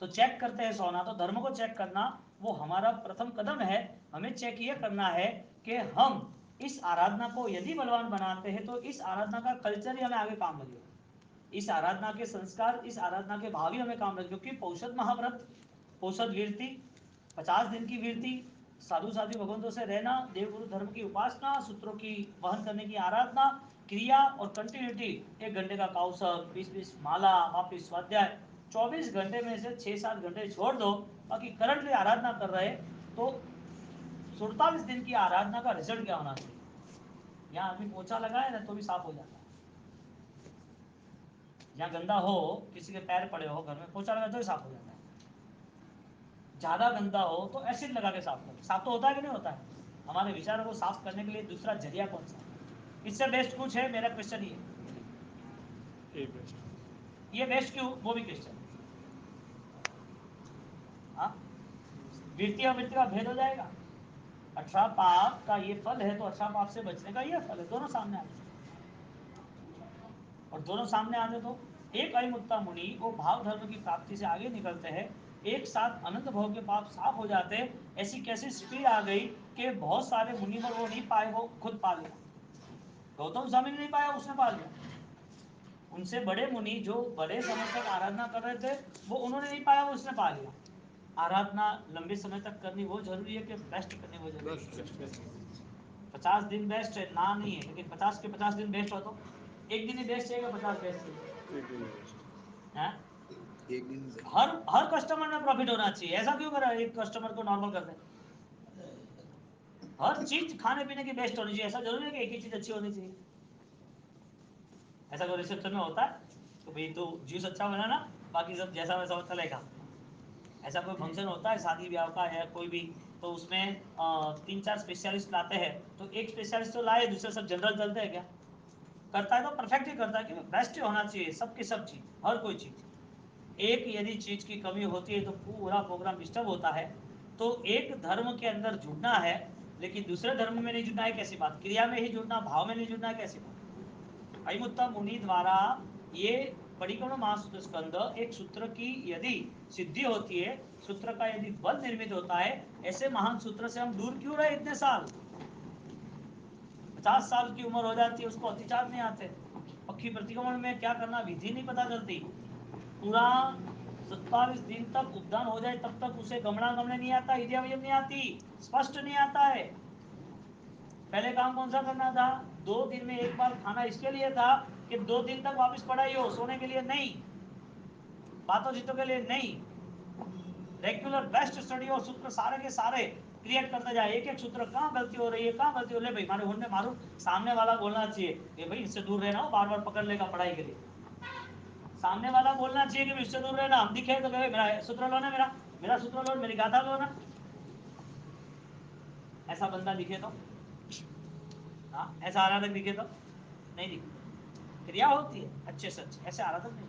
तो चेक करते हैं सोना, तो धर्म को चेक करना वो हमारा प्रथम कदम है। हमें चेक ये करना है कि हम इस आराधना को यदि बलवान बनाते हैं तो इस आराधना का कल्चर ही हमें आगे काम लगेगा, इस आराधना के संस्कार, इस आराधना के भाव ही हमें काम लगे। क्योंकि पौषद महाव्रत, पौषद वीरती, 50 दिन की वीरती, साधु साधु भगवंतों से रहना, देवगुरु धर्म की उपासना, सूत्रों की वहन करने की आराधना, क्रिया और कंटिन्यूटी, 1 घंटे का कौशल, 20-20 माला, वापिस स्वाध्याय, 24 घंटे में से 6-7 घंटे छोड़ दो, बाकी करंटली आराधना कर रहे, तो 47 दिन की आराधना का रिजल्ट क्या होना चाहिए? यहाँ आदमी पोछा लगाए ना तो भी साफ हो जाता है। जहाँ गंदा हो, किसी के पैर पड़े हो घर में, पोछा लगा तो ही साफ हो जाता है। ज्यादा गंदा हो तो एसिड लगा के साफ करो, साफ तो होता है कि नहीं होता है? हमारे विचारों को साफ करने के लिए दूसरा जरिया कौन सा? इससे बेस्ट कुछ है? मेरा क्वेश्चन ये बेस्ट क्यों, वो भी क्वेश्चन। हाँ, वृत्ति और वृत्ति का भेद हो जाएगा। 18 पाप का ये फल है, तो 18 पाप से बचने का ये फल है, दोनों सामने आ जाए। और दोनों सामने आते तो एक अयमुत्ता मुनि वो भाव धर्म की प्राप्ति से आगे निकलते हैं, एक साथ अनंत भोग के पाप साफ हो जाते हैं। ऐसी कैसी स्पीड आ गई कि बहुत सारे मुनिवर वो नहीं पाए, वो खुद पा लिया। गौतम स्वामी ने नहीं पाया, उसने पा लिया। उनसे बड़े मुनि जो बड़े समय तक आराधना कर रहे थे, वो उन्होंने नहीं पाया, वो उसने पा लिया। आराधना लंबे समय तक करनी वो जरूरी है कि बेस्ट करनी वो जरूरी है? 50 दिन बेस्ट है ना, नहीं है, लेकिन 50 के 50 दिन बेस्ट हो तो एक दिन ही बेस्ट चाहिए, 50 बेस्ट चाहिए? एक दिन हर कस्टमर में प्रॉफिट होना चाहिए। ऐसा क्यों करा एक कस्टमर को नॉर्मल कर दे? हर चीज खाने पीने की बेस्ट होनी चाहिए। ऐसा जरूरी है कि एक ही चीज अच्छी होनी चाहिए? ऐसा कोई रिसेप्शन में होता है तो भाई तो जूस अच्छा बनाना, बाकी सब जैसा वैसा चलेगा? ऐसा कोई फंक्शन होता है शादी ब्याह का या कोई भी, तो उसमें 3-4 स्पेशलिस्ट लाते हैं, तो एक स्पेशलिस्ट तो लाए, दूसरे सब जनरल चलते हैं क्या? करता है तो परफेक्ट ही करता है, कि बेस्ट ही होना चाहिए सबकी सब चीज, हर कोई चीज। एक यदि चीज की कमी होती है तो पूरा प्रोग्राम डिस्टर्ब होता है। तो एक धर्म के अंदर जुड़ना है लेकिन दूसरे धर्म में नहीं जुड़ना है, कैसी बात? क्रिया में ही जुड़ना, भाव में नहीं जुड़ना है, कैसी बात? अयमुत्ता मुनि द्वारा ये परिक्रम महासूत्र स्कंद एक सूत्र की यदि सिद्धि होती है, सूत्र का यदि बल निर्मित होता है, ऐसे महान सूत्र से हम दूर क्यों रहे इतने साल? 50 साल की उम्र हो जाती है उसको अतिचार नहीं आते, पक्षी प्रतिक्रमण में क्या करना विधि नहीं पता चलती, पूरा 27 दिन तक उपदान हो जाए तब तक उसे गमना गमने नहीं आता, इडियावियम नहीं आती, स्पष्ट नहीं आता है। पहले काम कौन सा करना था? 2 दिन में एक बार खाना इसके लिए था कि 2 दिन तक वापस पढ़ाई हो, सोने के लिए नहीं, बातों चीतों के लिए नहीं, रेगुलर बेस्ट स्टडी और सूत्र सारे के सारे क्रिएट करते जाए। एक एक सूत्र कहाँ गलती हो रही है, कहाँ गलती हो रही है, भाई मारे होने मारू, सामने वाला बोलना चाहिए कि भाई इससे दूर रहना हो, बार बार पकड़ लेगा पढ़ाई के लिए। सामने वाला बोलना चाहिए कि इससे दूर रहना, हम दिखे तो मेरा सूत्र लो ना, मेरा सूत्र लो, मेरी गाथा लो ना। ऐसा बंदा दिखे तो, हाँ ऐसा आराधक दिखे तो नहीं दिखे, क्रिया होती है अच्छे से अच्छे, ऐसे आराधक नहीं।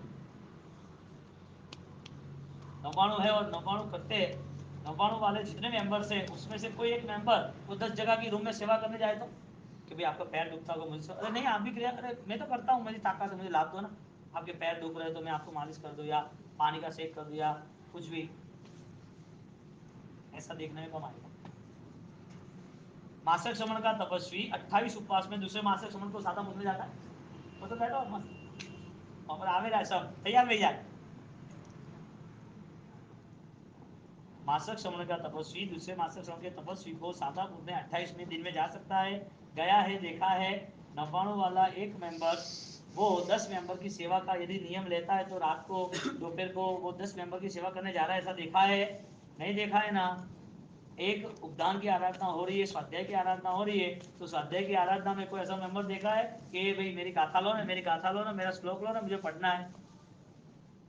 99 है और 99 करते, 99 वाले जितने मेंबर्स है उसमें से कोई एक मेंबर वो 10 जगह की रूम में सेवा करने जाए तो, कि भाई आपका पैर दुखता हो मुझसे, अरे नहीं आप भी क्रिया, अरे मैं तो करता हूँ, मेरी ताकत से मुझे लाभ दो ना, आपके पैर दुख रहे तो मैं आपको मालिश कर दूँ या पानी का सेक कर दूँ या कुछ भी, ऐसा देखने में कम आएगा। मासिक श्रवण का तपस्वी 28 उपवास में दूसरे मासिक श्रवण को सादा मुझ में जाता है, वो तो बैठो मस्त और आवेगा सब तैयार नहीं जाए। मासिक श्रवण का तपस्वी दूसरे मासिक श्रवण के तपस्वी को सादा मुझ में 28वें दिन में जा सकता है। गया है, देखा है, 99 वाला एक मेंबर वो 10 मेंबर की सेवा का यदि नियम लेता है तो रात को दोपहर को वो 10 मेंबर की सेवा करने जा रहा है, ऐसा देखा है? नहीं देखा है ना। एक उपदान की आराधना हो रही है, स्वाध्याय की आराधना हो रही है, तो स्वाध्याय की आराधना में कोई ऐसा मेंबर देखा है कि भाई मेरी गाथा लो ना, मेरी गाथा लो ना, मेरा श्लोक लो ना, मुझे पढ़ना है?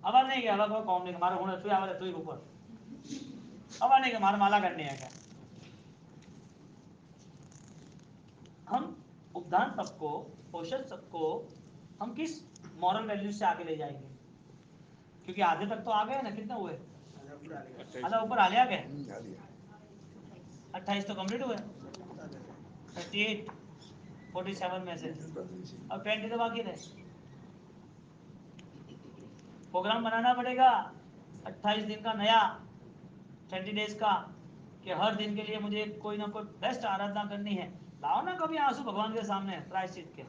अब नहीं गया, अब कोई कौन नहीं, हमारे होने तू आवे तू ऊपर, अब नहीं कि हमारा माला करनी है क्या? हम उपदान तक को, पोषण तक को हम किस मॉरल वैल्यू से आगे ले जाएंगे? क्योंकि आधे तक तो आ गए ना, कितने हुए? आधा ऊपर आ लिया गया, 28 तो कंप्लीट हुए, 38 47 में से अब 20 तो बाकी रहे। प्रोग्राम बनाना पड़ेगा 28 दिन का नया, 20 डेज का, कि हर दिन के लिए मुझे कोई ना कोई बेस्ट आराधना करनी है। लाओ ना कभी आंसू भगवान के सामने प्रायश्चित के,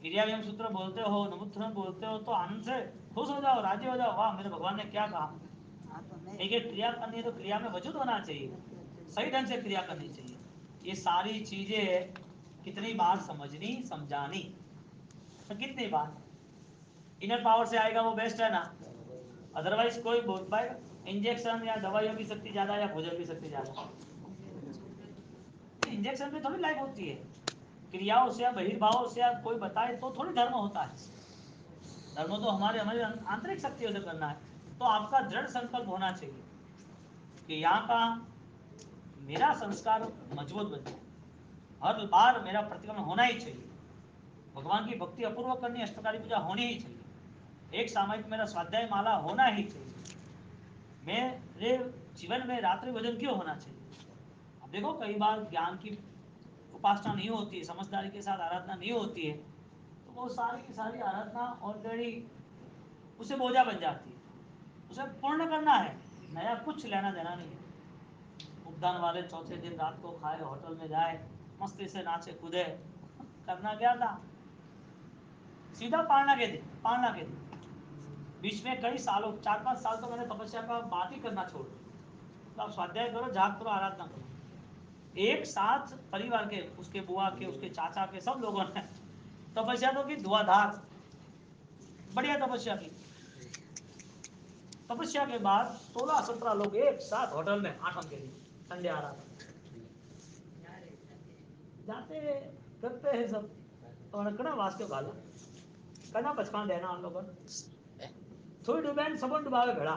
क्रियाव्यम सूत्र बोलते हो, नमुत्थन बोलते हो तो आनंद से खुश हो जाओ, राजी हो जाओ, वाह मेरे भगवान ने क्या कहा। एक एक क्रिया करनी है तो क्रिया में वजूद होना चाहिए, सही ढंग से क्रिया करनी चाहिए। ये सारी चीजें कितनी बार समझनी समझानी, तो कितनी बार इनर पावर से आएगा वो बेस्ट है ना, अदरवाइज कोई बोल पाएगा? इंजेक्शन या दवाइयों की शक्ति ज्यादा या भोजन की शक्ति ज्यादा? इंजेक्शन में थोड़ी लाइफ होती है, क्रियाओं से या बहिर्भाव से या कोई बताए तो थोड़ी धर्म होता है। धर्म तो हमारे हमारे आंतरिक शक्तियों से करना है। तो आपका दृढ़ संकल्प होना चाहिए कि यहाँ का मेरा संस्कार मजबूत बन जाए, हर बार मेरा प्रतिक्रमण होना ही चाहिए, भगवान की भक्ति अपूर्व करनी, अष्टकारी पूजा होनी ही चाहिए, एक सामयिक मेरा स्वाध्याय माला होना ही चाहिए, मेरे जीवन में रात्रि भोजन क्यों होना चाहिए। अब देखो कई बार ज्ञान की उपासना नहीं होती है, समझदारी के साथ आराधना नहीं होती है, तो वो सारी की सारी आराधना ऑलरेडी उसे बोझा बन जाती है, उसे पूर्ण करना है, नया कुछ लेना देना नहीं है। उपदान वाले चौथे दिन रात को खाए, होटल में जाए, मस्ती से नाचे कूदे, करना क्या था? सीधा पालना के दिन, पालना के दिन बीच में कई सालों 4-5 साल तो मैंने तपस्या का बात ही करना छोड़ दिया। तो आप स्वाध्याय करो, जाग करो, आराधना करो, एक साथ परिवार के, उसके बुआ के, उसके चाचा के, सब लोगों ने तपस्या तो की धुआंधार, बढ़िया तपस्या की। तपस्या के बाद 16-17 लोग एक साथ होटल में आठम के लिए, संडे आ रहा था, जाते करते हैं सब और कड़ा वास के गाला कना पचकान देना हम लोगों थोड़ी डुबैन सबन डुबावे भेड़ा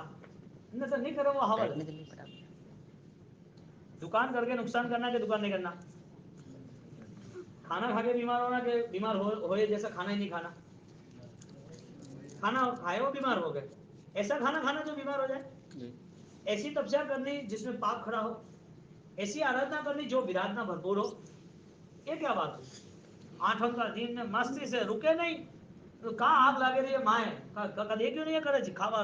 इनने तो नहीं करे वो हवल दुकान करके नुकसान करना के दुकान नहीं करना खाना खा के बीमार होना के बीमार होए जैसा खाना ही नहीं खाना खाना खाए वो बीमार हो गए ऐसा खाना खाना जो बीमार हो जाए ऐसी तपस्या करनी जिसमें पाप खड़ा हो ऐसी आराधना करनी जो विराधना भरपूर हो ये क्या बात हुई 8 का दिन में मस्ती से रुके नहीं तो कहाँ आग लगे रही है माए कदे क्यों नहीं करे खावा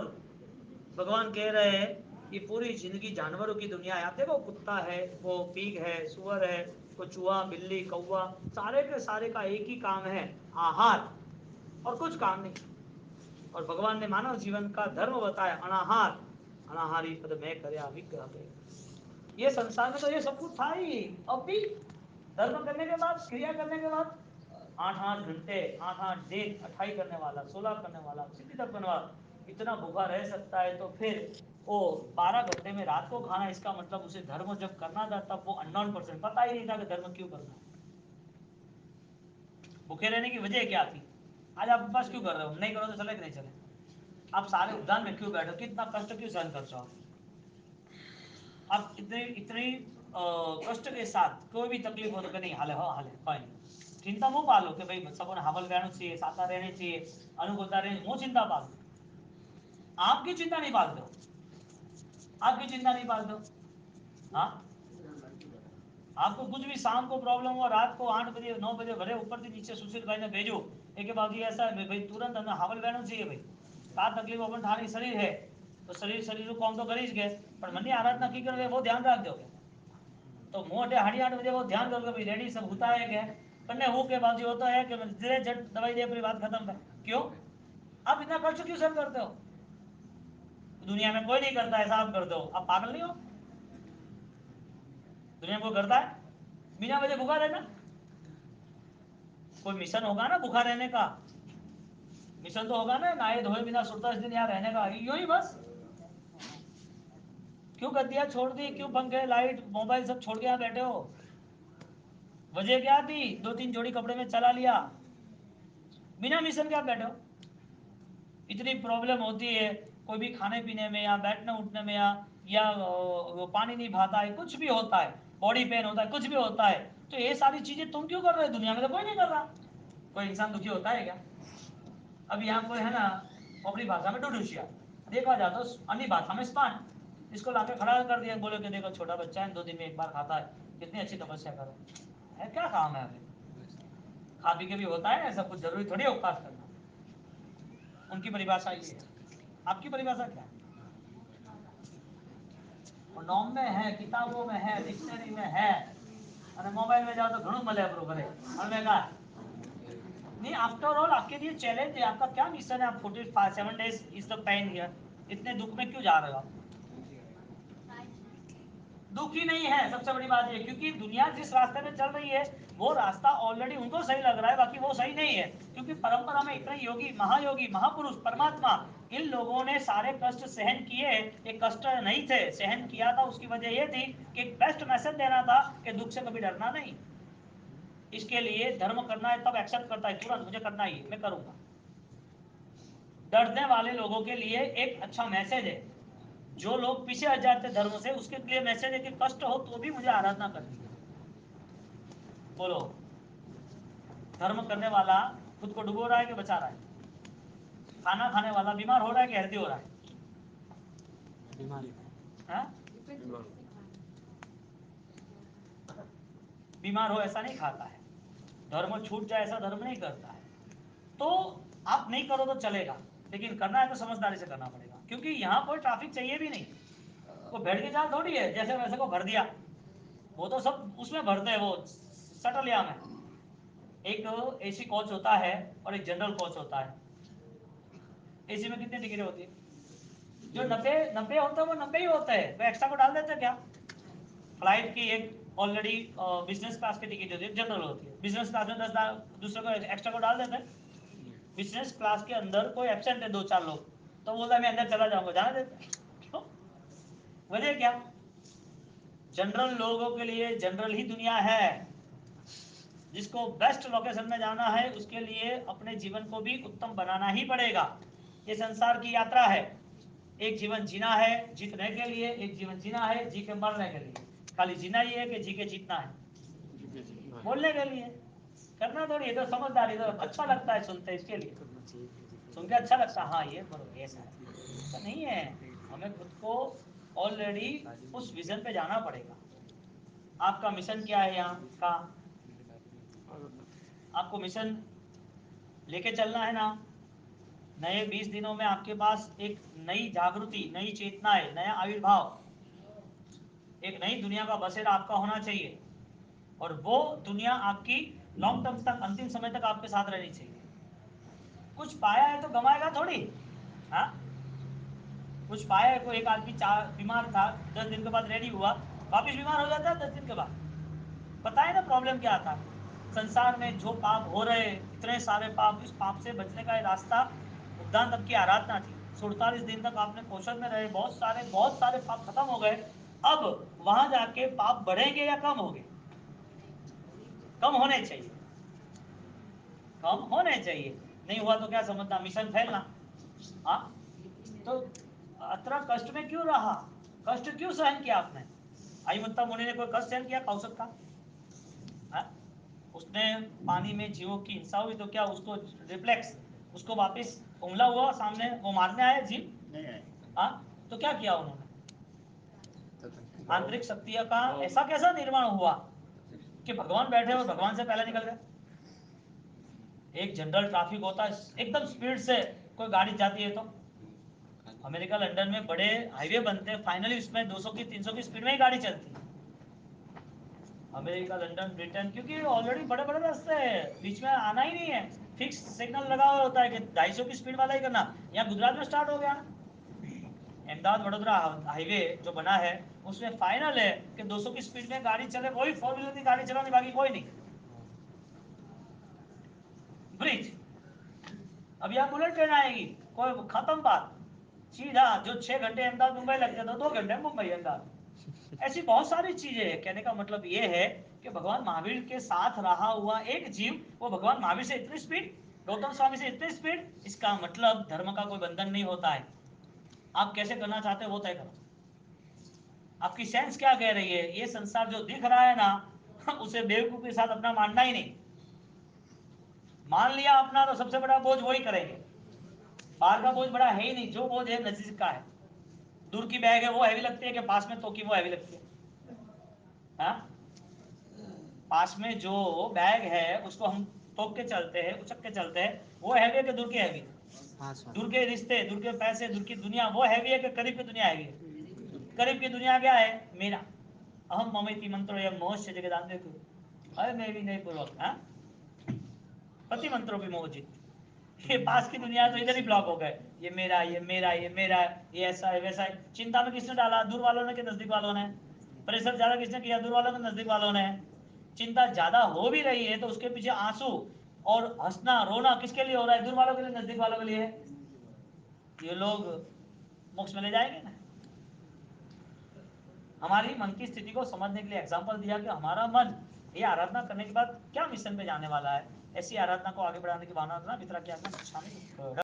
भगवान कह रहे हैं कि पूरी जिंदगी जानवरों की दुनिया है आप देखो कुत्ता है वो पीग है सुअर है को चूहा बिल्ली कौवा सारे के सारे का एक ही काम है आहार और कुछ काम नहीं और भगवान ने मानव जीवन का धर्म बताया अनाहार अनाहारी पद में करे विग्रह ये संसार में तो ये सब कुछ था ही अब भी धर्म करने के बाद क्रिया करने के बाद 8-8 घंटे 8-8 दिन 28 करने वाला 16 करने वाला सिद्धि तक करने वाला इतना भूखा रह सकता है तो फिर वो 12 घंटे में रात को खाना इसका मतलब उसे धर्म जब करना था तब वो अननोन पर्सन पता ही नहीं था कि धर्म क्यों करना है भूखे रहने की वजह क्या थी आज आप उपवास क्यों कर रहे हो नहीं करो तो चले कि नहीं चले आप सारे उद्यान में क्यों बैठो कितना कष्ट क्यों सहन कर रहे हो आप इतनी इतनी कष्ट के साथ कोई भी तकलीफ हो तो नहीं हाले हो हाले कोई नहीं चिंता मुँह पालो कि भाई सबको हावल रहना चाहिए साता रहने चाहिए अनुकूलता रहने मुँह चिंता पालो आपकी चिंता नहीं पालते हो आपकी चिंता नहीं पालते हो हाँ आपको कुछ भी शाम को प्रॉब्लम हो रात को 8 बजे 9 बजे भरे ऊपर से नीचे सुशील भाई ने भेजो एक बाबू ऐसा है भाई तुरंत हमें हावल रहना चाहिए भाई का तकलीफ अपन ठानी शरीर है तो शरीर को कौन तो करी गए पर मनी आराधना की कर वो ध्यान रख दोगे तो मोटे 8:30 बजे वो ध्यान करोगे भाई रेडी सब होता है क्या पन्ने हो के बाजू होता है कि धीरे झट दवाई दे पूरी बात खत्म है क्यों आप इतना कष्ट क्यों सहन करते हो दुनिया में कोई नहीं करता ऐसा आप करते हो आप पागल नहीं हो दुनिया में कोई करता है बिना वजह भूखा रहना कोई मिशन होगा ना भूखा रहने का मिशन तो होगा ना नहाए धोए बिना 27 दिन यहाँ रहने का यूं ही बस क्यों गद्दियां छोड़ दी क्यों पंखे लाइट मोबाइल सब छोड़ के यहाँ बैठे हो वजह क्या थी 2-3 जोड़ी कपड़े में चला लिया बिना मिशन के आप बैठे हो इतनी प्रॉब्लम होती है कोई भी खाने पीने में या बैठने उठने में या वो पानी नहीं भाता है कुछ भी होता है बॉडी पेन होता है कुछ भी होता है तो ये सारी चीजें तुम क्यों कर रहे हो दुनिया में तो कोई नहीं कर रहा कोई इंसान दुखी होता है क्या अब यहाँ कोई है ना अपनी भाषा में डुडूशिया देखा जाता तो अन्य भाषा में स्पान इसको लाके खड़ा कर दिया बोलो कि देखो छोटा बच्चा है 2 दिन में एक बार खाता है कितनी अच्छी तपस्या करो है क्या काम है अभी खा पी के भी होता है ऐसा कुछ जरूरी थोड़ी है उपवास करना उनकी परिभाषा ये है आपकी परिभाषा क्या है और नॉम में है किताबों में है डिक्शनरी में है और मोबाइल में जाओ तो घणो मले अपरो करे और मैं कहा नहीं आफ्टर ऑल आपके लिए चैलेंज है आपका क्या मिशन है आप 47 days is the pain here इतने दुख में क्यों जा रहे हो आप दुखी नहीं है सबसे बड़ी बात ये क्योंकि दुनिया जिस रास्ते में चल रही है वो रास्ता ऑलरेडी उनको सही लग रहा है बाकी वो सही नहीं है क्योंकि परंपरा में इतने योगी महायोगी महापुरुष परमात्मा इन लोगों ने सारे कष्ट सहन किए ये कष्ट नहीं थे सहन किया था उसकी वजह ये थी कि एक बेस्ट मैसेज देना था कि दुख से कभी डरना नहीं इसके लिए धर्म करना है तब एक्सेप्ट करता है तुरंत मुझे करना ही है मैं करूंगा डरने वाले लोगों के लिए एक अच्छा मैसेज है जो लोग पीछे हट जाते धर्म से उसके लिए मैसेज है कि कष्ट हो तो भी मुझे आराधना करनी है बोलो धर्म करने वाला खुद को डुबो रहा है कि बचा रहा है खाना खाने वाला बीमार हो रहा है कि हेल्दी हो रहा है बीमार हो ऐसा नहीं खाता है धर्म छूट जाए ऐसा धर्म नहीं करता है तो आप नहीं करो तो चलेगा लेकिन करना है तो समझदारी से करना पड़ेगा क्योंकि यहाँ कोई ट्रैफिक चाहिए भी नहीं वो भेड़ की जाल थोड़ी है जैसे वैसे को भर दिया वो तो सब उसमें भरते हैं वो सटल या में एक एसी कोच होता है और एक जनरल कोच होता है एसी में कितनी टिकटें होती है जो 90 होता है वो 90 ही होता है वो एक्स्ट्रा को डाल देते हैं क्या फ्लाइट की एक ऑलरेडी बिजनेस क्लास की टिकट होती है जनरल होती है बिजनेस क्लास में 10 दूसरे को एक्स्ट्रा को डाल देते हैं बिजनेस क्लास के अंदर कोई एब्सेंट है 2-4 लोग तो बोलता है मैं अंदर चला जाऊंगा जाना देते क्यों वजह क्या जनरल लोगों के लिए जनरल ही दुनिया है जिसको बेस्ट लोकेशन में जाना है उसके लिए अपने जीवन को भी उत्तम बनाना ही पड़ेगा। ये संसार की यात्रा है, एक जीवन जीना है जीतने के लिए, एक जीवन जीना है जी के मरने के लिए। खाली जीना ही है कि जी के जीतना है? बोलने के लिए, करना थोड़ी। ये तो समझदारी, तो अच्छा लगता है सुनते, इसके लिए सुन के अच्छा लगता है, हाँ ये बरोबर ऐसा है। तो नहीं है, हमें खुद को ऑलरेडी उस विजन पे जाना पड़ेगा। आपका मिशन क्या है यहाँ का? आपको मिशन लेके चलना है ना। नए 20 दिनों में आपके पास एक नई जागृति, नई चेतनाएं, नया आविर्भाव, एक नई दुनिया का बसेरा आपका होना चाहिए। और वो दुनिया आपकी लॉन्ग टर्म तक, अंतिम समय तक आपके साथ रहनी चाहिए। कुछ पाया है तो गमाएगा थोड़ी। हाँ, कुछ पाया है, कोई एक आदमी बीमार था, 10 दिन के बाद रेडी हुआ, वापिस बीमार हो जाता है 10 दिन के बाद। बताए ना प्रॉब्लम क्या आता है। संसार में जो पाप हो रहे, इतने सारे पाप, इस पाप से बचने का रास्ता उद्दान तब की आराधना थी। 48 दिन तक आपने पोषण में रहे, बहुत सारे पाप खत्म हो गए। अब वहां जाके पाप बढ़ेंगे या कम होंगे? कम होने चाहिए, कम होने चाहिए। नहीं हुआ तो क्या समझना, मिशन फैलना। हाँ, तो अतरा कष्ट में क्यों रहा? कष्ट क्यों सहन किया आपने? आईमुत्ता मुनि ने कोई कष्ट सहन किया कौशक का? हाँ? उसने पानी में जीवों की हिंसा हुई तो क्या उसको रिफ्लेक्स, उसको वापस हमला हुआ, सामने वो मारने आया जीव? नहीं आए। हाँ, तो क्या किया उन्होंने? आंतरिक शक्तियों का ऐसा कैसा निर्माण हुआ कि भगवान बैठे और भगवान से पहले निकल गए? एक जनरल ट्रैफिक होता है, एकदम स्पीड से कोई गाड़ी जाती है तो अमेरिका लंदन में बड़े हाईवे बनते हैं, फाइनली उसमें 200 की 300 की स्पीड में ही गाड़ी चलती है। अमेरिका लंदन ब्रिटेन, क्योंकि ऑलरेडी बड़े बड़े रास्ते हैं, बीच में आना ही नहीं है, फिक्स सिग्नल लगा हुआ होता है कि 250 की स्पीड वाला ही करना। यहाँ गुजरात में स्टार्ट हो गया ना, अहमदाबाद वडोदरा हाईवे जो बना है उसमें फाइनल है कि 200 की स्पीड में गाड़ी चले, कोई 4 व्हीलर की गाड़ी चलाने, बाकी कोई नहीं। ब्रिज, अब यहाँ बुलेट ट्रेन आएगी, कोई खत्म बात, सीधा जो 6 घंटे अहमदाबाद मुंबई लगते थे 2 घंटे मुंबई अहमदाबाद। ऐसी बहुत सारी चीजें हैं। कहने का मतलब ये है कि भगवान महावीर के साथ रहा हुआ एक जीव, वो भगवान महावीर से इतनी स्पीड, गौतम स्वामी से इतनी स्पीड, इसका मतलब धर्म का कोई बंधन नहीं होता है। आप कैसे करना चाहते हो वो तय करो। आपकी सेंस क्या कह रही है? ये संसार जो दिख रहा है ना, उसे बेवकूफ के साथ अपना मानना ही नहीं। मान लिया अपना तो सबसे बड़ा बोझ वही करेंगे। बाहर का बोझ बड़ा है ही नहीं, जो बोझ है नजदीक का है। दूर की बैग है वो हैवी लगती है कि पास में तो की वो हैवी लगती है? हाँ? पास में जो बैग है उसको हम तोक के चलते हैं, उचक के चलते हैं, वो हैवी है कि दूर की हैवी? दूर के रिश्ते, दूर के पैसे, दूर की दुनिया वो हैवी है कि करीब की दुनिया हैवी है? करीब की दुनिया क्या है? मेरा अहम ममैति मंत्रो या मोहस्य जगदान्य को, अरे मैं भी नहीं पूर्वक, हाँ, पति मंत्रों भी मोहजित। ये पास की दुनिया तो इधर ही ब्लॉक हो गए, ये मेरा, ये मेरा, ये मेरा, ये ऐसा है वैसा है। चिंता में किसने डाला? दूर वालों ने कि नजदीक वालों ने? प्रेशर ज्यादा किसने किया? दूर वालों ने, नजदीक वालों ने? चिंता ज्यादा हो भी रही है तो उसके पीछे आंसू और हंसना रोना किसके लिए हो रहा है? दूर वालों के लिए, नजदीक वालों के लिए? ये लोग मोक्ष में ले जाएंगे ना। हमारी मन की स्थिति को समझने के लिए एग्जाम्पल दिया कि हमारा मन ये आराधना करने के बाद क्या मिशन पे जाने वाला है। ऐसी आराधना को आगे बढ़ाने की भावना मित्रा क्या